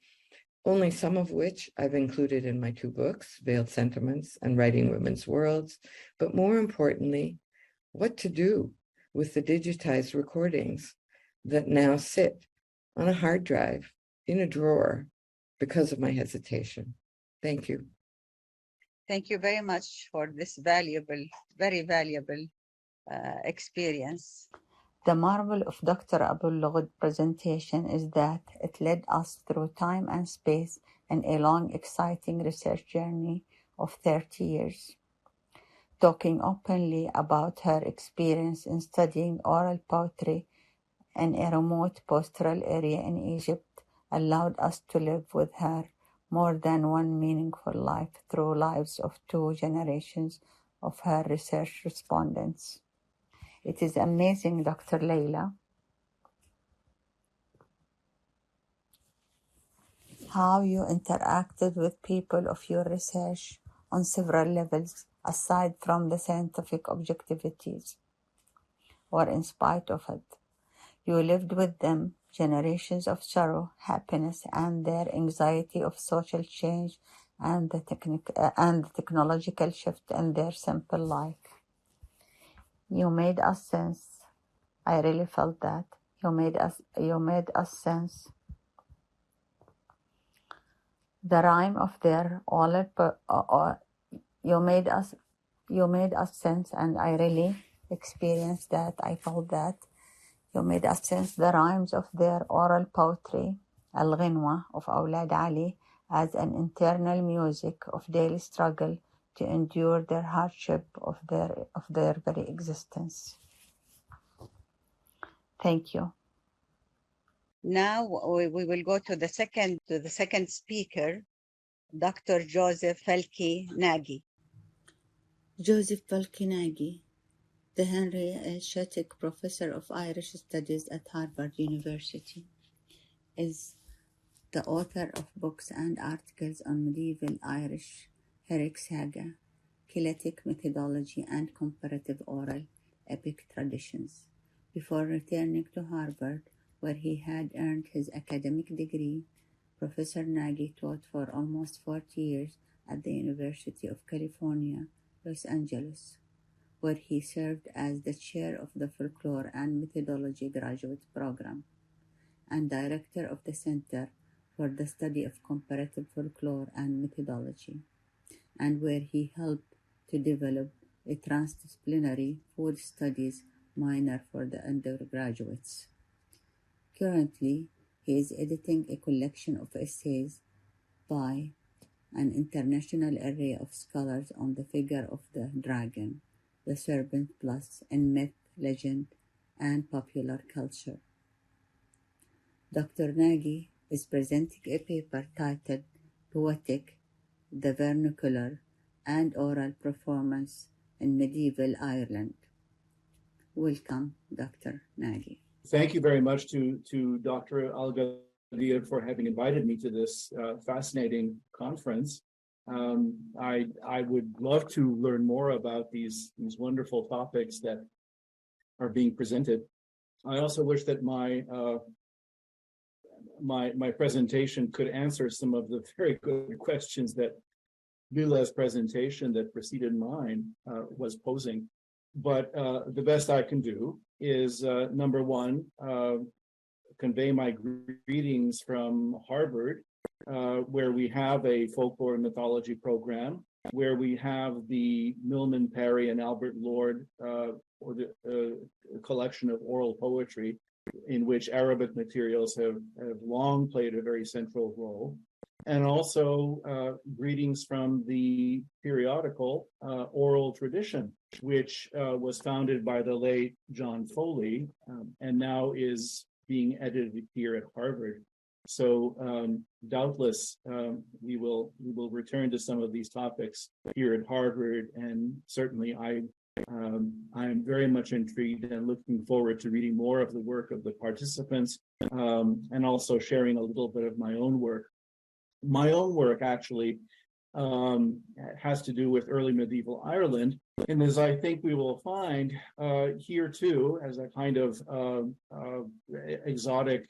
only some of which I've included in my two books, Veiled Sentiments and Writing Women's Worlds, but more importantly, what to do with the digitized recordings that now sit on a hard drive in a drawer because of my hesitation. Thank you. Thank you very much for this valuable, very valuable experience. The marvel of Dr. Abul Lughod presentation is that it led us through time and space in a long, exciting research journey of 30 years. Talking openly about her experience in studying oral poetry in a remote pastoral area in Egypt allowed us to live with her more than one meaningful life through lives of two generations of her research respondents. It is amazing, Dr. Leila, how you interacted with people of your research on several levels, aside from the scientific objectivities, or in spite of it. You lived with them generations of sorrow, happiness, and their anxiety of social change and the technological shift in their simple life. You made us sense. I really felt that. You made us sense. The rhyme of their you made us sense, and I really experienced that. I felt that. You made us sense the rhymes of their oral poetry, Al-Ghinwa of Awlad Ali, as an internal music of daily struggle to endure their hardship of their very existence. Thank you. Now we will go to the second speaker, Dr. Joseph Falki Nagy. Joseph Falki Nagy, the Henry L. Shattuck Professor of Irish Studies at Harvard University, is the author of books and articles on medieval Irish Herrick Saga, Celtic methodology, and comparative oral epic traditions. Before returning to Harvard, where he had earned his academic degree, Professor Nagy taught for almost 40 years at the University of California, Los Angeles, where he served as the chair of the Folklore and Methodology Graduate Program and director of the Center for the Study of Comparative Folklore and Methodology, and where he helped to develop a transdisciplinary food studies minor for the undergraduates. Currently, he is editing a collection of essays by an international array of scholars on the figure of the dragon, the serpent plus in myth, legend, and popular culture. Dr. Nagy is presenting a paper titled Poetic, the Vernacular and Oral Performance in Medieval Ireland. Welcome, Dr. Nagy. Thank you very much to Dr. Al Khadija, for having invited me to this fascinating conference. I would love to learn more about these wonderful topics that are being presented. I also wish that my presentation could answer some of the very good questions that Lila's presentation that preceded mine was posing. But the best I can do is, number one, convey my greetings from Harvard, where we have a folklore and mythology program, where we have the Milman Parry and Albert Lord or the collection of oral poetry, in which Arabic materials have long played a very central role. And also greetings from the periodical Oral Tradition, which was founded by the late John Foley, and now is being edited here at Harvard. So doubtless we will return to some of these topics here at Harvard, and certainly I'm very much intrigued and looking forward to reading more of the work of the participants, and also sharing a little bit of my own work. My own work actually has to do with early medieval Ireland, and as I think we will find here too, as a kind of exotic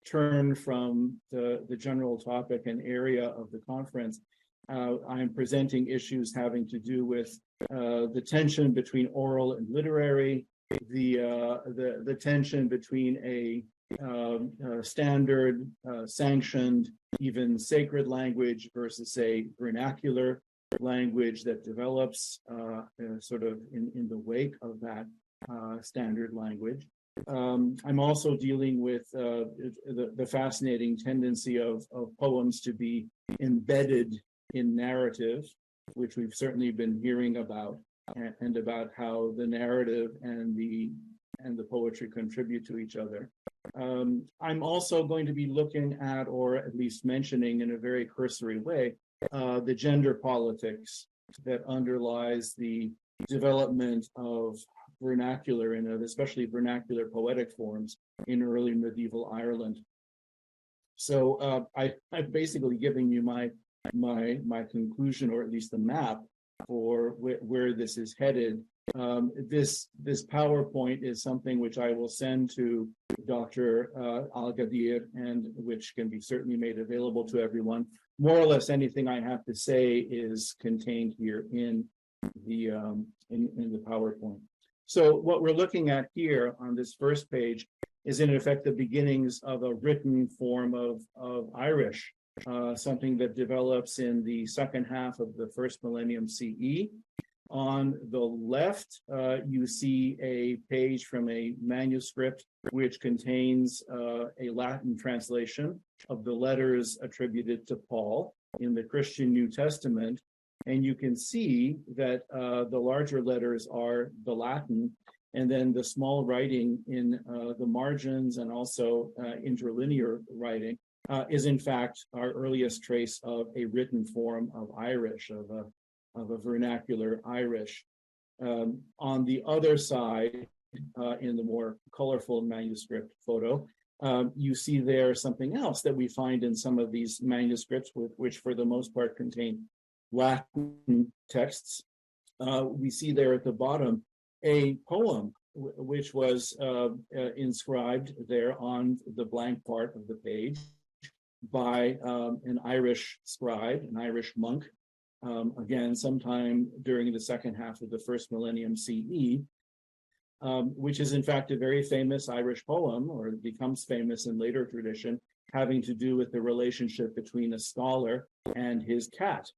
turn from the general topic and area of the conference, I'm presenting issues having to do with the tension between oral and literary, the tension between a standard, sanctioned, even sacred language versus a vernacular language that develops sort of in the wake of that standard language. I'm also dealing with the fascinating tendency of poems to be embedded in narrative, which we've certainly been hearing about, and about how the narrative and the poetry contribute to each other. I'm also going to be looking at, or at least mentioning in a very cursory way, the gender politics that underlies the development of vernacular and especially vernacular poetic forms in early medieval Ireland. So I'm basically giving you my conclusion, or at least the map for where this is headed. This PowerPoint is something which I will send to Dr. Al-Ghadir, and which can be certainly made available to everyone. More or less anything I have to say is contained here in the PowerPoint. So what we're looking at here on this first page is in effect the beginnings of a written form of Irish, something that develops in the second half of the first millennium CE. On the left, you see a page from a manuscript which contains a Latin translation of the letters attributed to Paul in the Christian New Testament. And you can see that the larger letters are the Latin, and then the small writing in the margins and also interlinear writing is in fact our earliest trace of a written form of Irish, of a vernacular Irish. On the other side, in the more colorful manuscript photo, you see there something else that we find in some of these manuscripts, which for the most part contain Latin texts. We see there at the bottom a poem which was inscribed there on the blank part of the page by an Irish scribe, an Irish monk, again, sometime during the second half of the first millennium CE, which is in fact a very famous Irish poem, or becomes famous in later tradition, having to do with the relationship between a scholar and his cat.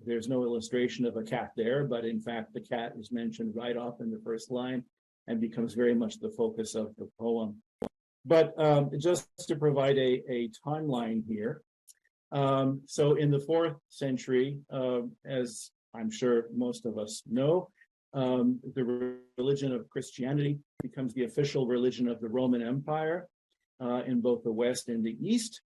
There's no illustration of a cat there, but in fact the cat is mentioned right off in the first line and becomes very much the focus of the poem. But just to provide a timeline here, so in the 4th century, as I'm sure most of us know, the religion of Christianity becomes the official religion of the Roman Empire in both the West and the East.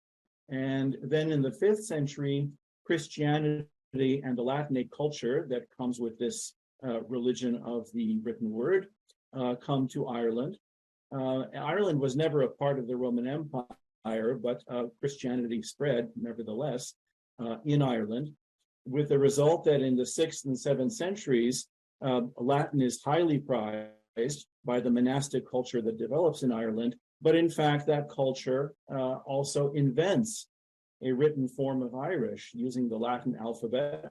And then in the 5th century, Christianity and the Latinate culture that comes with this religion of the written word come to Ireland. Ireland was never a part of the Roman Empire, but Christianity spread nevertheless in Ireland, with the result that in the 6th and 7th centuries, Latin is highly prized by the monastic culture that develops in Ireland. But in fact, that culture also invents a written form of Irish using the Latin alphabet.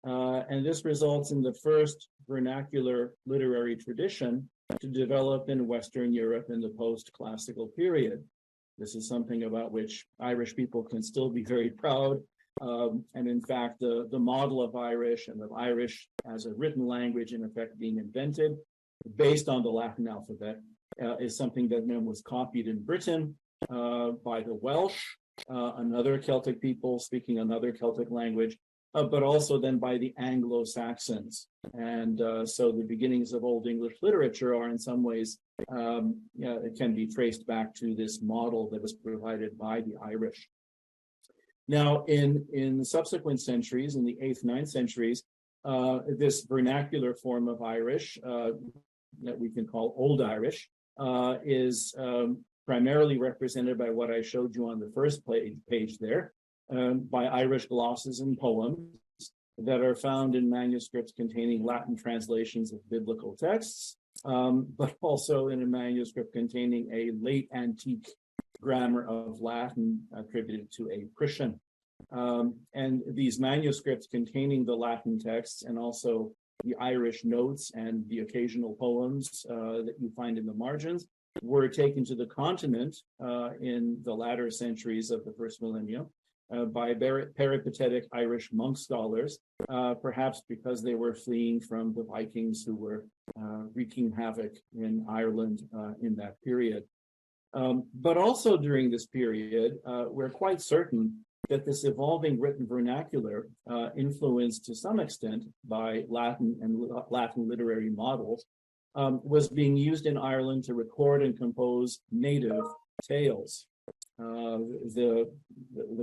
And this results in the first vernacular literary tradition to develop in Western Europe in the post-classical period. This is something about which Irish people can still be very proud. And in fact, the model of Irish and of Irish as a written language, in effect, being invented based on the Latin alphabet is something that then was copied in Britain by the Welsh, another Celtic people speaking another Celtic language, but also then by the Anglo-Saxons. And so the beginnings of Old English literature are in some ways, it can be traced back to this model that was provided by the Irish. Now, in subsequent centuries, in the 8th, 9th centuries, this vernacular form of Irish that we can call Old Irish is primarily represented by what I showed you on the first page there, by Irish glosses and poems that are found in manuscripts containing Latin translations of biblical texts, but also in a manuscript containing a late antique grammar of Latin attributed to a Priscian. And these manuscripts containing the Latin texts and also the Irish notes and the occasional poems that you find in the margins were taken to the continent in the latter centuries of the first millennium by peripatetic Irish monk scholars, perhaps because they were fleeing from the Vikings who were wreaking havoc in Ireland in that period. But also during this period, we're quite certain that this evolving written vernacular, influenced to some extent by Latin and Latin literary models, was being used in Ireland to record and compose native tales. The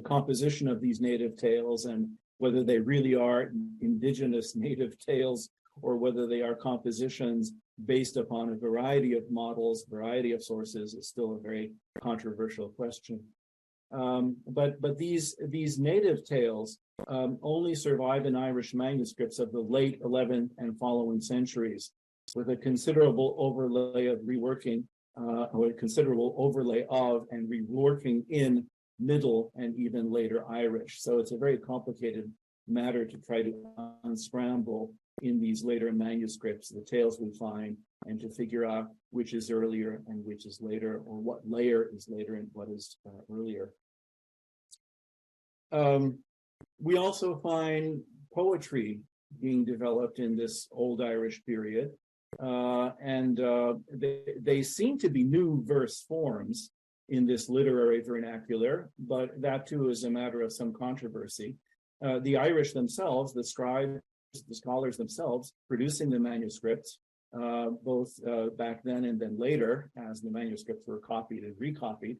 composition of these native tales and whether they really are indigenous native tales or whether they are compositions based upon a variety of models, variety of sources, is still a very controversial question. But these native tales only survive in Irish manuscripts of the late 11th and following centuries, with a considerable overlay of reworking, or a considerable overlay of and reworking in Middle and even later Irish. So it's a very complicated matter to try to unscramble in these later manuscripts the tales we find and to figure out which is earlier and which is later, or what layer is later and what is earlier. We also find poetry being developed in this Old Irish period, and they seem to be new verse forms in this literary vernacular, but that too is a matter of some controversy. The Irish themselves, the scribes, the scholars themselves, producing the manuscripts, both back then and then later, as the manuscripts were copied and recopied,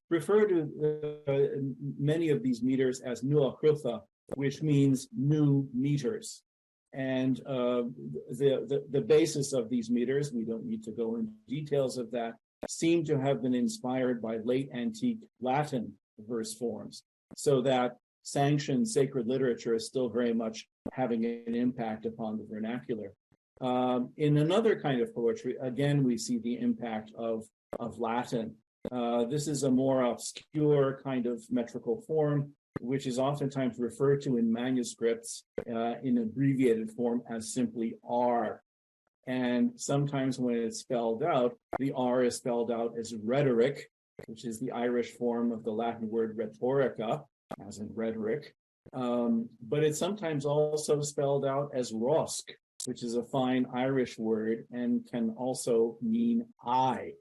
refer to many of these meters as nua crutha, which means new meters. And the basis of these meters, we don't need to go into details of that, seem to have been inspired by late antique Latin verse forms, so that sanctioned sacred literature is still very much having an impact upon the vernacular. In another kind of poetry, again, we see the impact of Latin. This is a more obscure kind of metrical form, which is oftentimes referred to in manuscripts in abbreviated form as simply R. And sometimes when it's spelled out, the R is spelled out as rhetoric, which is the Irish form of the Latin word rhetorica, as in rhetoric. But it's sometimes also spelled out as rosk, which is a fine Irish word and can also mean I.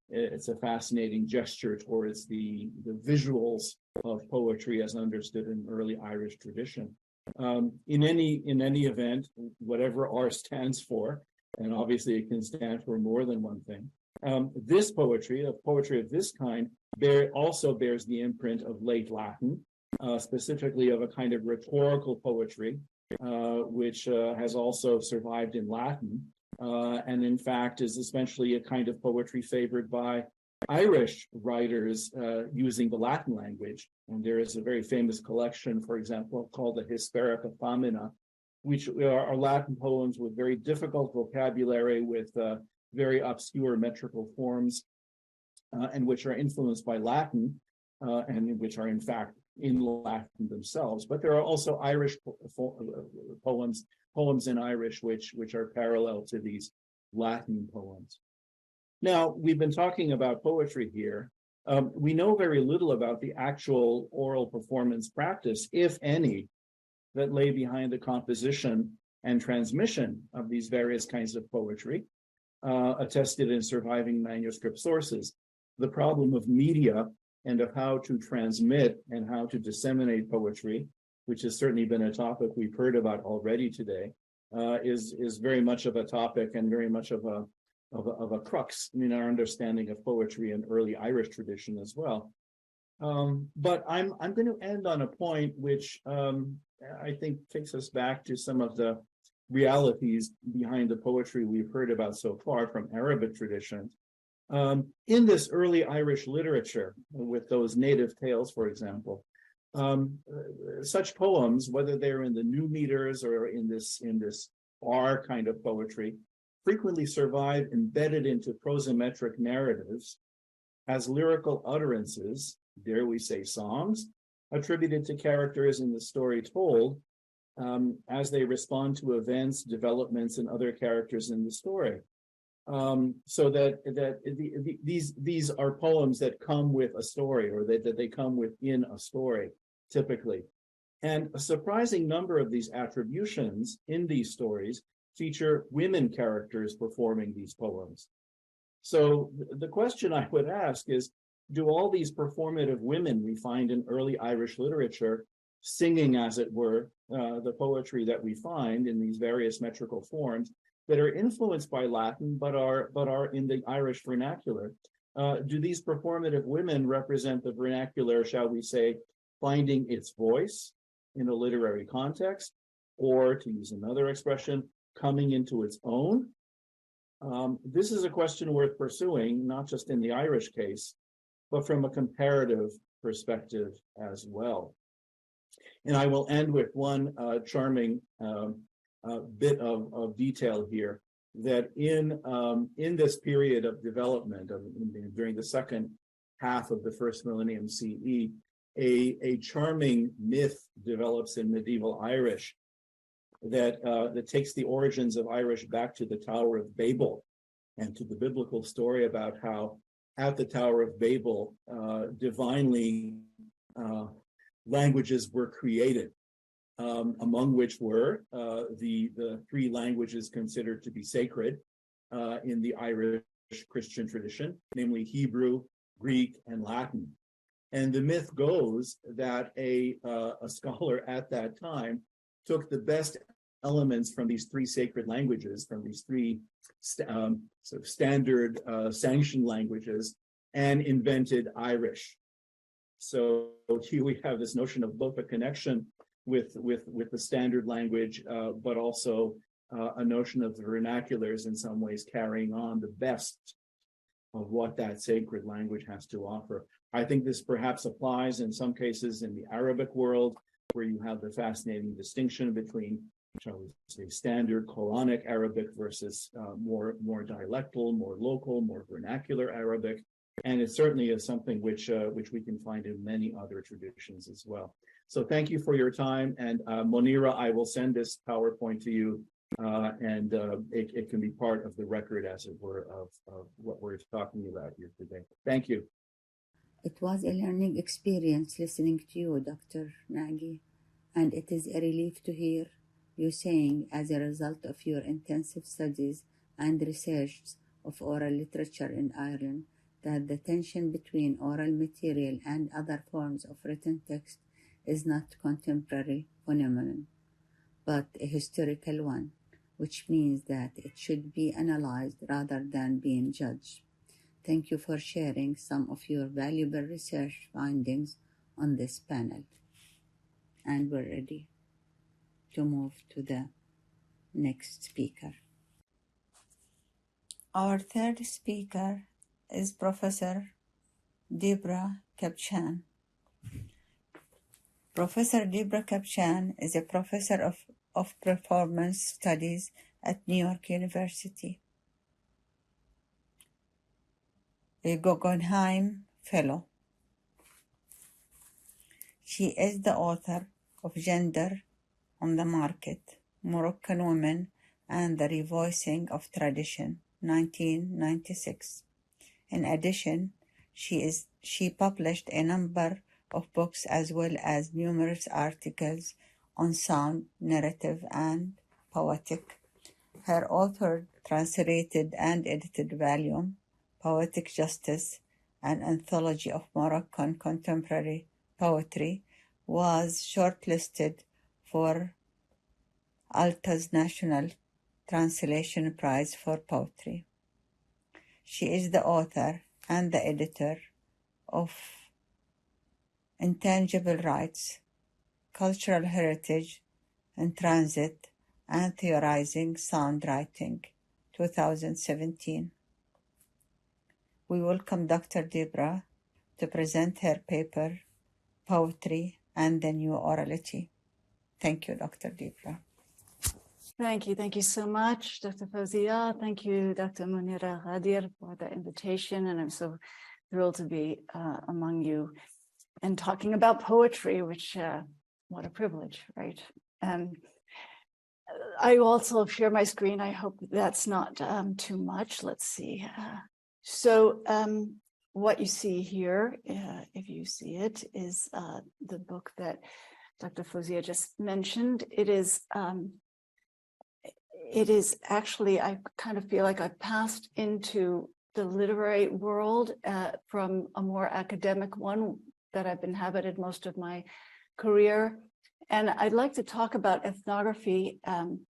It's a fascinating gesture towards the visuals of poetry as understood in early Irish tradition. In any event, whatever R stands for, and obviously it can stand for more than one thing, this poetry of this kind also bears the imprint of late Latin, specifically of a kind of rhetorical poetry, which has also survived in Latin, and in fact is essentially a kind of poetry favored by Irish writers using the Latin language. And there is a very famous collection, for example, called the Hesperica Famina, which are Latin poems with very difficult vocabulary, with very obscure metrical forms, and which are influenced by Latin, and which are in fact in Latin themselves. But there are also Irish poems in Irish which are parallel to these Latin poems. Now, we've been talking about poetry here. We know very little about the actual oral performance practice, if any, that lay behind the composition and transmission of these various kinds of poetry, attested in surviving manuscript sources. The problem of media and of how to transmit and how to disseminate poetry, which has certainly been a topic we've heard about already today, is very much of a topic and very much of a crux in our understanding of poetry and early Irish tradition as well. But I'm going to end on a point which I think takes us back to some of the realities behind the poetry we've heard about so far from Arabic traditions. In this early Irish literature, with those native tales, for example, such poems, whether they're in the new meters or in this bar kind of poetry, frequently survive embedded into prosometric narratives as lyrical utterances, dare we say songs, attributed to characters in the story told, as they respond to events, developments, and other characters in the story. So that these are poems that come with a story, or that they come within a story, typically. And a surprising number of these attributions in these stories feature women characters performing these poems. So the question I would ask is, do all these performative women we find in early Irish literature, singing, as it were, the poetry that we find in these various metrical forms, that are influenced by Latin but are in the Irish vernacular, do these performative women represent the vernacular, shall we say, finding its voice in a literary context, or, to use another expression, coming into its own? This is a question worth pursuing, not just in the Irish case, but from a comparative perspective as well. And I will end with one charming bit of detail here, that in this period of development during the second half of the first millennium CE, a charming myth develops in medieval Irish that takes the origins of Irish back to the Tower of Babel and to the biblical story about how at the Tower of Babel, divinely languages were created, among which were the three languages considered to be sacred in the Irish Christian tradition, namely Hebrew, Greek, and Latin. And the myth goes that a scholar at that time took the best elements from these three sacred languages, from these three sort of standard sanctioned languages, and invented Irish. So here we have this notion of both a connection with the standard language, but also a notion of the vernaculars in some ways carrying on the best of what that sacred language has to offer. I think this perhaps applies in some cases in the Arabic world, where you have the fascinating distinction between, shall we say, standard Quranic Arabic versus more dialectal, more local, more vernacular Arabic. And it certainly is something which we can find in many other traditions as well. So thank you for your time. And Munira, I will send this PowerPoint to you, and it can be part of the record, as it were, of what we're talking about here today. Thank you. It was a learning experience listening to you, Dr. Nagy, and it is a relief to hear you saying, as a result of your intensive studies and research of oral literature in Ireland, that the tension between oral material and other forms of written text is not a contemporary phenomenon, but a historical one, which means that it should be analyzed rather than being judged. Thank you for sharing some of your valuable research findings on this panel. And we're ready to move to the next speaker. Our third speaker is Professor Debra Kapchan. Professor Debra Kapchan is a professor of performance studies at New York University, a Guggenheim Fellow. She is the author of Gender on the Market, Moroccan Women and the Revoicing of Tradition, 1996. In addition, she published a number of books as well as numerous articles on sound, narrative, and poetic. Her authored, translated, and edited volume, Poetic Justice, an anthology of Moroccan contemporary poetry, was shortlisted for Alta's National Translation Prize for Poetry. She is the author and the editor of Intangible Rights, Cultural Heritage in Transit, and Theorizing Sound Writing, 2017. We welcome Dr. Debra to present her paper, Poetry and the New Orality. Thank you, Dr. Debra. Thank you. Thank you so much, Dr. Fawzia. Thank you, Dr. Munira Ghadir, for the invitation. And I'm so thrilled to be among you and talking about poetry, which, what a privilege, right? I also share my screen. I hope that's not too much. Let's see. What you see here, if you see it, is the book that Dr. Fawzia just mentioned. It is actually, I kind of feel like I passed into the literary world from a more academic one that I've inhabited most of my career. And I'd like to talk about ethnography and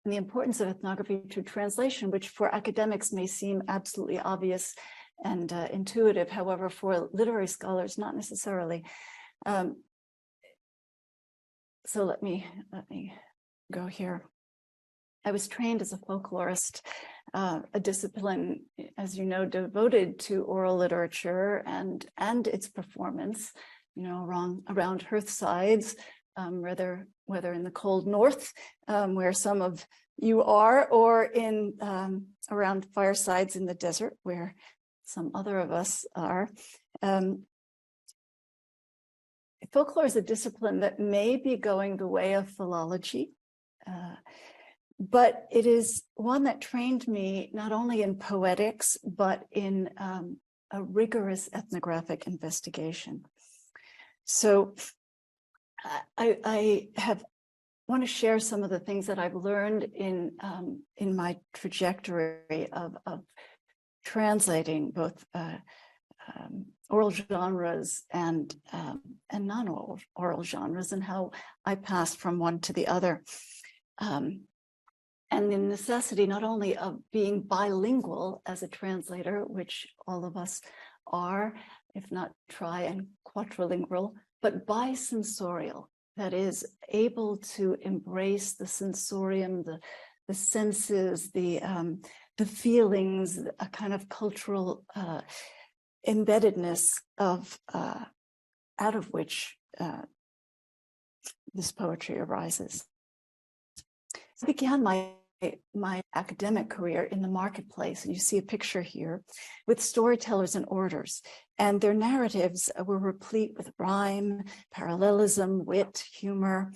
the importance of ethnography to translation, which for academics may seem absolutely obvious and intuitive. However, for literary scholars, not necessarily. So let me go here. I was trained as a folklorist, a discipline, as you know, devoted to oral literature and its performance, you know, around hearthsides, whether in the cold north, where some of you are, or in around firesides in the desert, where some other of us are. Folklore is a discipline that may be going the way of philology, but it is one that trained me not only in poetics, but in a rigorous ethnographic investigation. So I want to share some of the things that I've learned in my trajectory of translating both oral genres and non-oral genres, and how I passed from one to the other. And the necessity not only of being bilingual as a translator, which all of us are, if not tri and quadrilingual, but bisensorial, that is able to embrace the sensorium, the senses, the feelings, a kind of cultural embeddedness of out of which this poetry arises. I began my academic career in the marketplace, and you see a picture here with storytellers and orators, and their narratives were replete with rhyme, parallelism, wit, humor.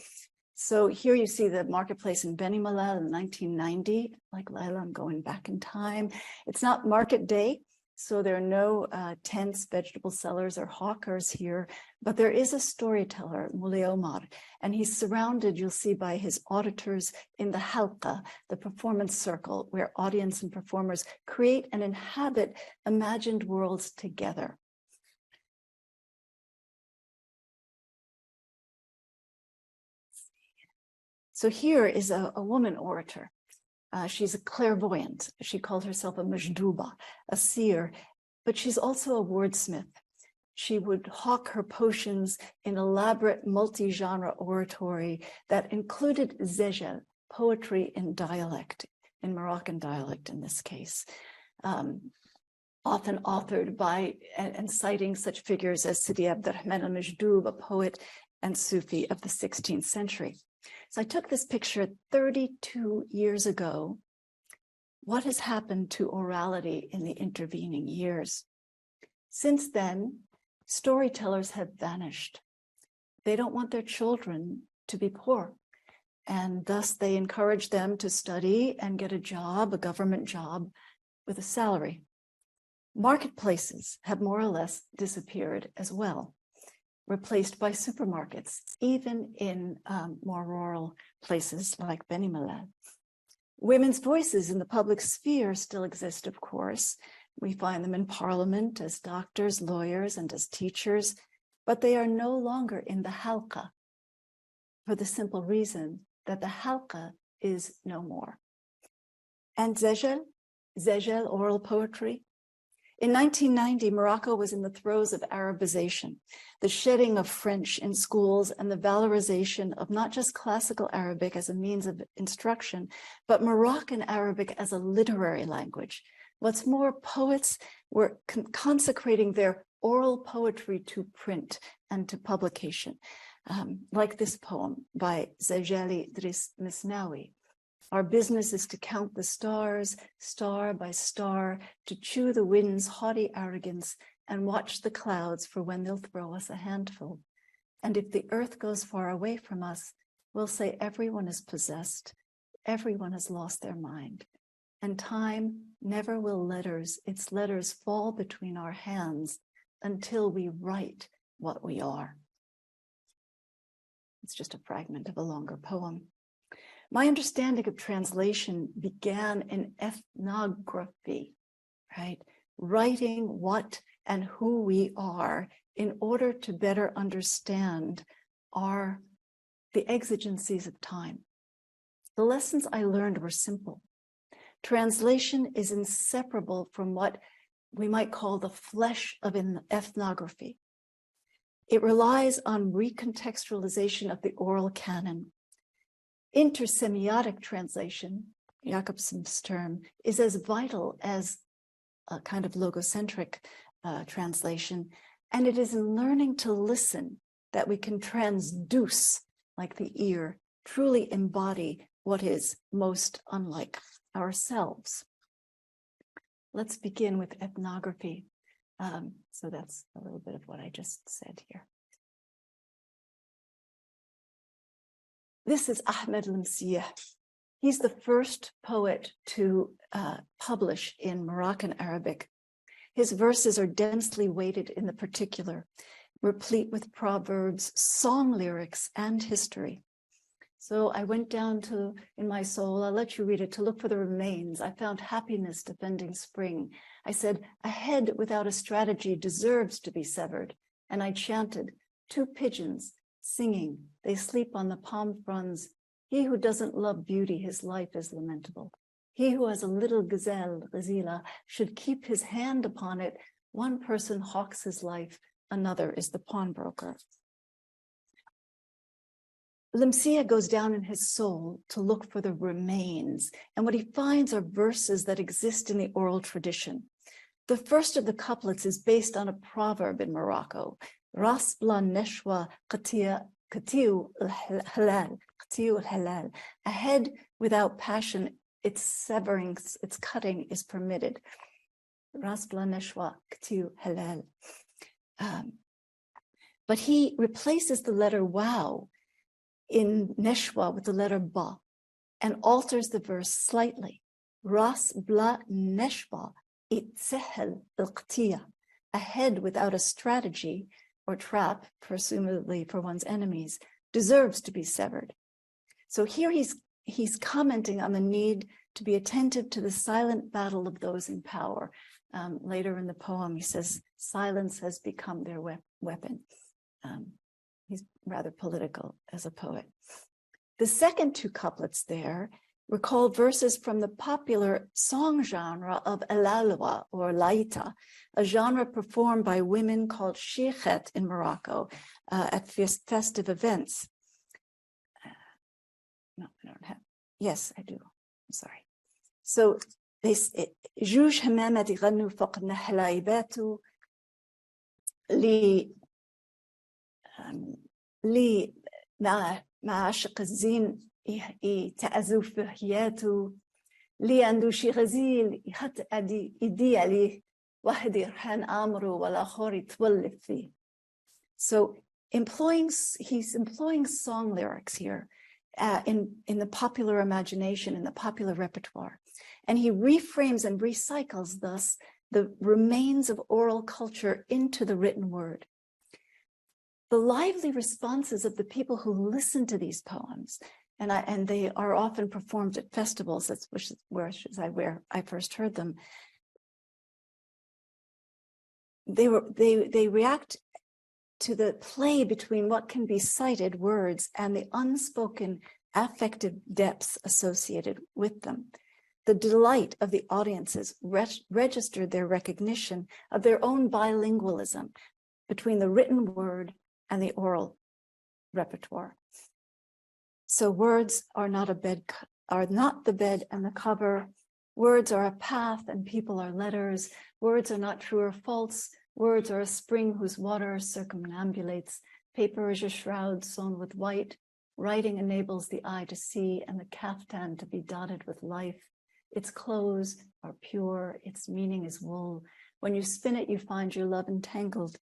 So here you see the marketplace in Beni Mellal in 1990. Like Layla, I'm going back in time. It's not market day, so there are no tents, vegetable sellers, or hawkers here, but there is a storyteller, Moulay Omar, and he's surrounded, you'll see, by his auditors in the halqa, the performance circle, where audience and performers create and inhabit imagined worlds together. So here is a woman orator. She's a clairvoyant. She called herself a majduba, a seer, but she's also a wordsmith. She would hawk her potions in elaborate multi-genre oratory that included zejel, poetry in dialect, in Moroccan dialect in this case. often authored by and citing such figures as Sidi Abdurrahman al-Majdoub, a poet and Sufi of the 16th century. So I took this picture 32 years ago. What has happened to orality in the intervening years? Since then, storytellers have vanished. They don't want their children to be poor, and thus they encourage them to study and get a job, a government job, with a salary. Marketplaces have more or less disappeared as well, replaced by supermarkets, even in more rural places like Beni Mellal. Women's voices in the public sphere still exist, of course. We find them in parliament as doctors, lawyers, and as teachers, but they are no longer in the halqa for the simple reason that the halqa is no more. And Zejel, oral poetry. In 1990, Morocco was in the throes of Arabization, the shedding of French in schools and the valorization of not just classical Arabic as a means of instruction, but Moroccan Arabic as a literary language. What's more, poets were consecrating their oral poetry to print and to publication, like this poem by Zejali Driss Misnawi. Our business is to count the stars, star by star, to chew the wind's haughty arrogance and watch the clouds for when they'll throw us a handful. And if the earth goes far away from us, we'll say everyone is possessed, everyone has lost their mind. And time never will its letters fall between our hands until we write what we are. It's just a fragment of a longer poem. My understanding of translation began in ethnography, right? Writing what and who we are in order to better understand the exigencies of time. The lessons I learned were simple. Translation is inseparable from what we might call the flesh of ethnography. It relies on recontextualization of the oral canon. Intersemiotic translation, Jacobson's term, is as vital as a kind of logocentric translation, and it is in learning to listen that we can transduce, like the ear, truly embody what is most unlike ourselves. Let's begin with ethnography. So that's a little bit of what I just said here. This is Ahmed Lemsiyeh. He's the first poet to publish in Moroccan Arabic. His verses are densely weighted in the particular, replete with proverbs, song lyrics, and history. So I went down to, in my soul, I'll let you read it, to look for the remains. I found happiness defending spring. I said, a head without a strategy deserves to be severed. And I chanted, two pigeons singing, they sleep on the palm fronds. He who doesn't love beauty, his life is lamentable. He who has a little gazelle, Ghazila, should keep his hand upon it. One person hawks his life, another is the pawnbroker. Lemsiyeh goes down in his soul to look for the remains, and what he finds are verses that exist in the oral tradition. The first of the couplets is based on a proverb in Morocco, Ras bla neshwa qatiu al-halal. A head without passion, its severing, its cutting is permitted. Ras bla neshwa qatiu halal. But he replaces the letter waw in neshwa with the letter ba and alters the verse slightly. Ras bla neshwa itzehel al-qtiya. A head without a strategy or trap, presumably for one's enemies, deserves to be severed. So here he's commenting on the need to be attentive to the silent battle of those in power. Later in the poem, he says, silence has become their weapon. He's rather political as a poet. The second two couplets there recall verses from the popular song genre of elalwa or laita, a genre performed by women called shehdet in Morocco at festive events. No, I don't have. Yes, I do. I'm sorry. So جوج همامات يغنوا فوق النحلة يباتوا لي مع عشق الزين يتأذوا في حياته لي عنده شي غزيل يحط يدي عليه واحد يرحان أمره والآخر يتولف فيه. So he's employing song lyrics here in the popular imagination, in the popular repertoire. And he reframes and recycles thus the remains of oral culture into the written word. The lively responses of the people who listen to these poems, and they are often performed at festivals, which is where I first heard them. They react to the play between what can be cited words and the unspoken affective depths associated with them. The delight of the audiences registered their recognition of their own bilingualism between the written word and the oral repertoire. So words are not the bed and the cover. Words are a path and people are letters. Words are not true or false. Words are a spring whose water circumambulates. Paper is a shroud sewn with white. Writing enables the eye to see and the caftan to be dotted with life. Its clothes are pure, its meaning is wool. When you spin it, you find your love entangled.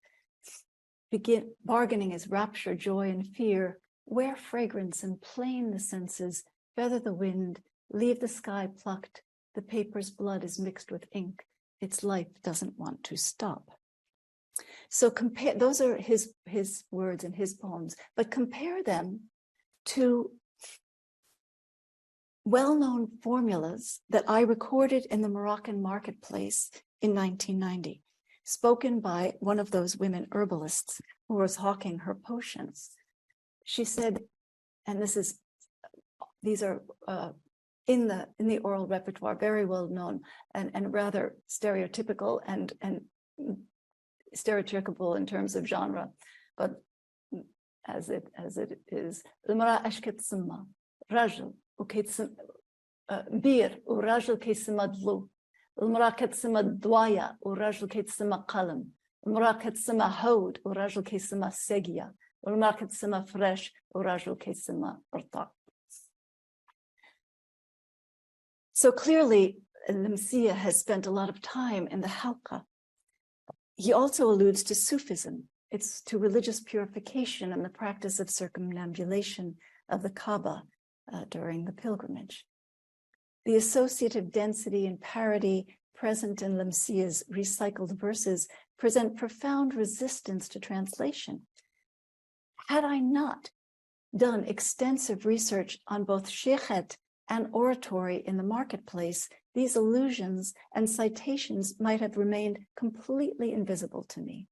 Bargaining is rapture, joy, and fear. Wear fragrance and plane the senses. Feather the wind, leave the sky plucked. The paper's blood is mixed with ink. Its life doesn't want to stop. So compare, those are his words and his poems, but compare them to well-known formulas that I recorded in the Moroccan marketplace in 1990, spoken by one of those women herbalists who was hawking her potions. She said, and these are in the oral repertoire, very well known and rather stereotypical and stereotypical in terms of genre, but as it is, المرأة ايش كتسمى رجل وكيتسمى بير والرجل كيتسمى ضلو، المرأة كتسمى ضوايا والرجل كيتسمى قلم، المرأة كتسمى هود والرجل كيتسمى ساقية، والمرأة كتسمى فريش والرجل كيتسمى رطاب. So clearly, Lemsia has spent a lot of time in the halqa. He also alludes to Sufism. It's to religious purification and the practice of circumambulation of the Kaaba during the pilgrimage. The associative density and parody present in Lemsia's recycled verses present profound resistance to translation. Had I not done extensive research on both shehd and oratory in the marketplace, these allusions and citations might have remained completely invisible to me.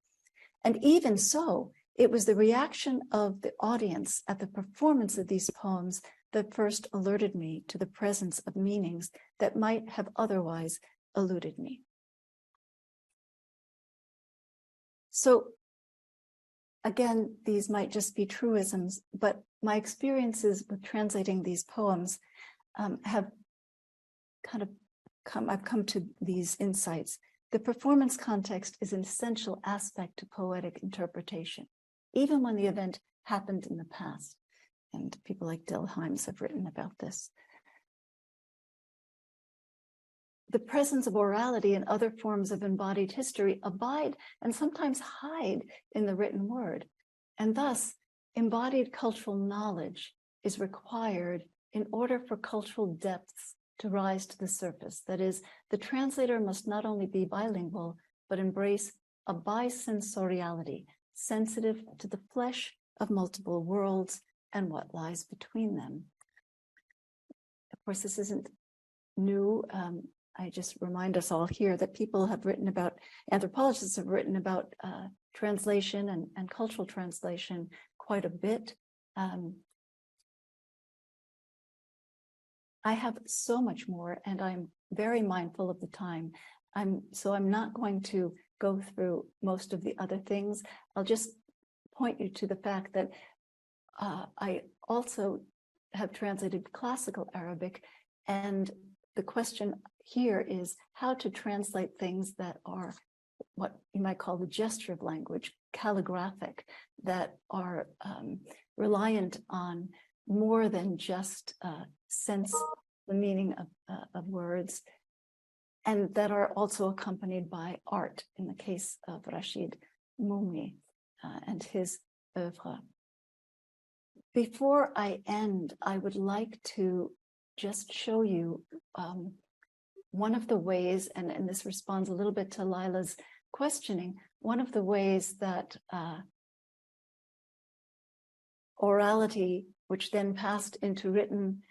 And even so, it was the reaction of the audience at the performance of these poems that first alerted me to the presence of meanings that might have otherwise eluded me. So again, these might just be truisms, but my experiences with translating these poems have kind of I've come to these insights. The performance context is an essential aspect to poetic interpretation, even when the event happened in the past. And people like Delheims have written about this. The presence of orality and other forms of embodied history abide and sometimes hide in the written word. And thus, embodied cultural knowledge is required in order for cultural depths to rise to the surface. That is, the translator must not only be bilingual, but embrace a bisensoriality, sensitive to the flesh of multiple worlds and what lies between them. Of course, this isn't new. I just remind us all here that people have written about, anthropologists have written about translation and cultural translation quite a bit. I have so much more, and I'm very mindful of the time. So I'm not going to go through most of the other things. I'll just point you to the fact that I also have translated classical Arabic, and the question here is how to translate things that are what you might call the gesture language, calligraphic, that are reliant on more than just sense the meaning of words, and that are also accompanied by art, in the case of Rashid Moumi and his oeuvre. Before I end, I would like to just show you one of the ways, and this responds a little bit to Lila's questioning, one of the ways that orality, which then passed into written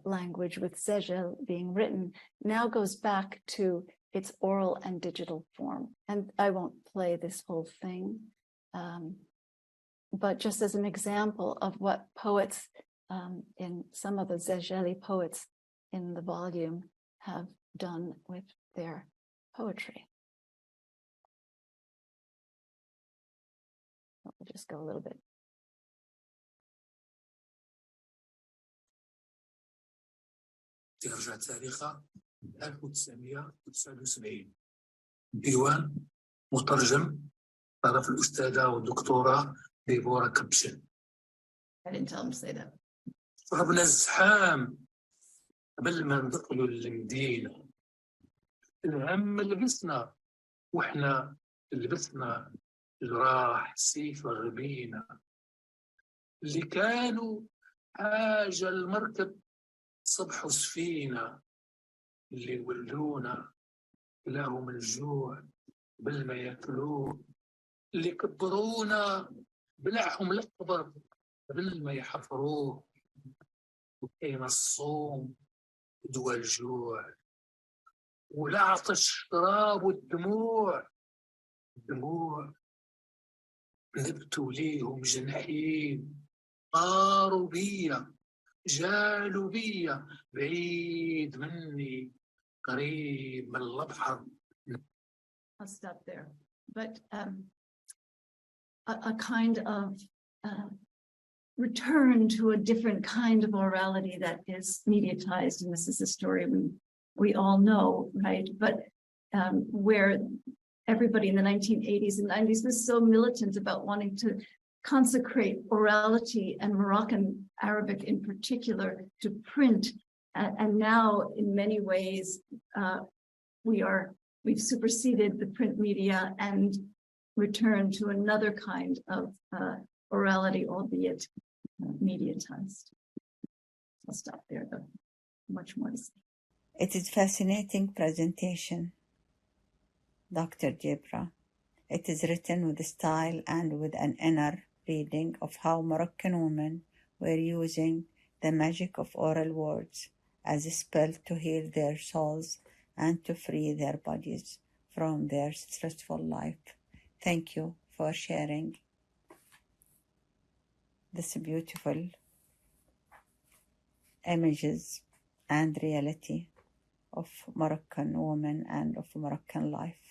language with Zejel being written, now goes back to its oral and digital form. And I won't play this whole thing, but just as an example of what poets in some of the Zejeli poets in the volume have done with their poetry. We'll just go a little bit. ترجع تاريخها 1979 ديوان مترجم طرف الأستاذة والدكتورة ديبورا كبشن. I didn't tell him to say that. ضربنا الزحام قبل ما ندخلوا المدينة. الهم لبسنا وإحنا لبسنا اللي راح سيف غبينا اللي كانوا حاجة المركب صبحوا سفينة اللي ولونا لهم الجوع قبل ما ياكلوه اللي كبرونا بلعهم الأكبر قبل ما يحفروه وكاين الصوم دوا الجوع والعطش الشراب والدموع نبتوا ليهم جنحين طاروا بيا جالوا بيا بعيد مني قريب من البحر. I'll stop there. But a kind of return to a different kind of orality that is mediatized, and this is a story we all know, right? But where everybody in the 1980s and 90s was so militant about wanting to consecrate orality and Moroccan Arabic in particular to print. And now in many ways, we've superseded the print media and returned to another kind of orality, albeit mediatized. I'll stop there, though. Much more to say. It is fascinating presentation, Dr. Jebra. It is written with style and with an inner reading of how Moroccan women were using the magic of oral words as a spell to heal their souls and to free their bodies from their stressful life. Thank you for sharing this beautiful images and reality of Moroccan women and of Moroccan life.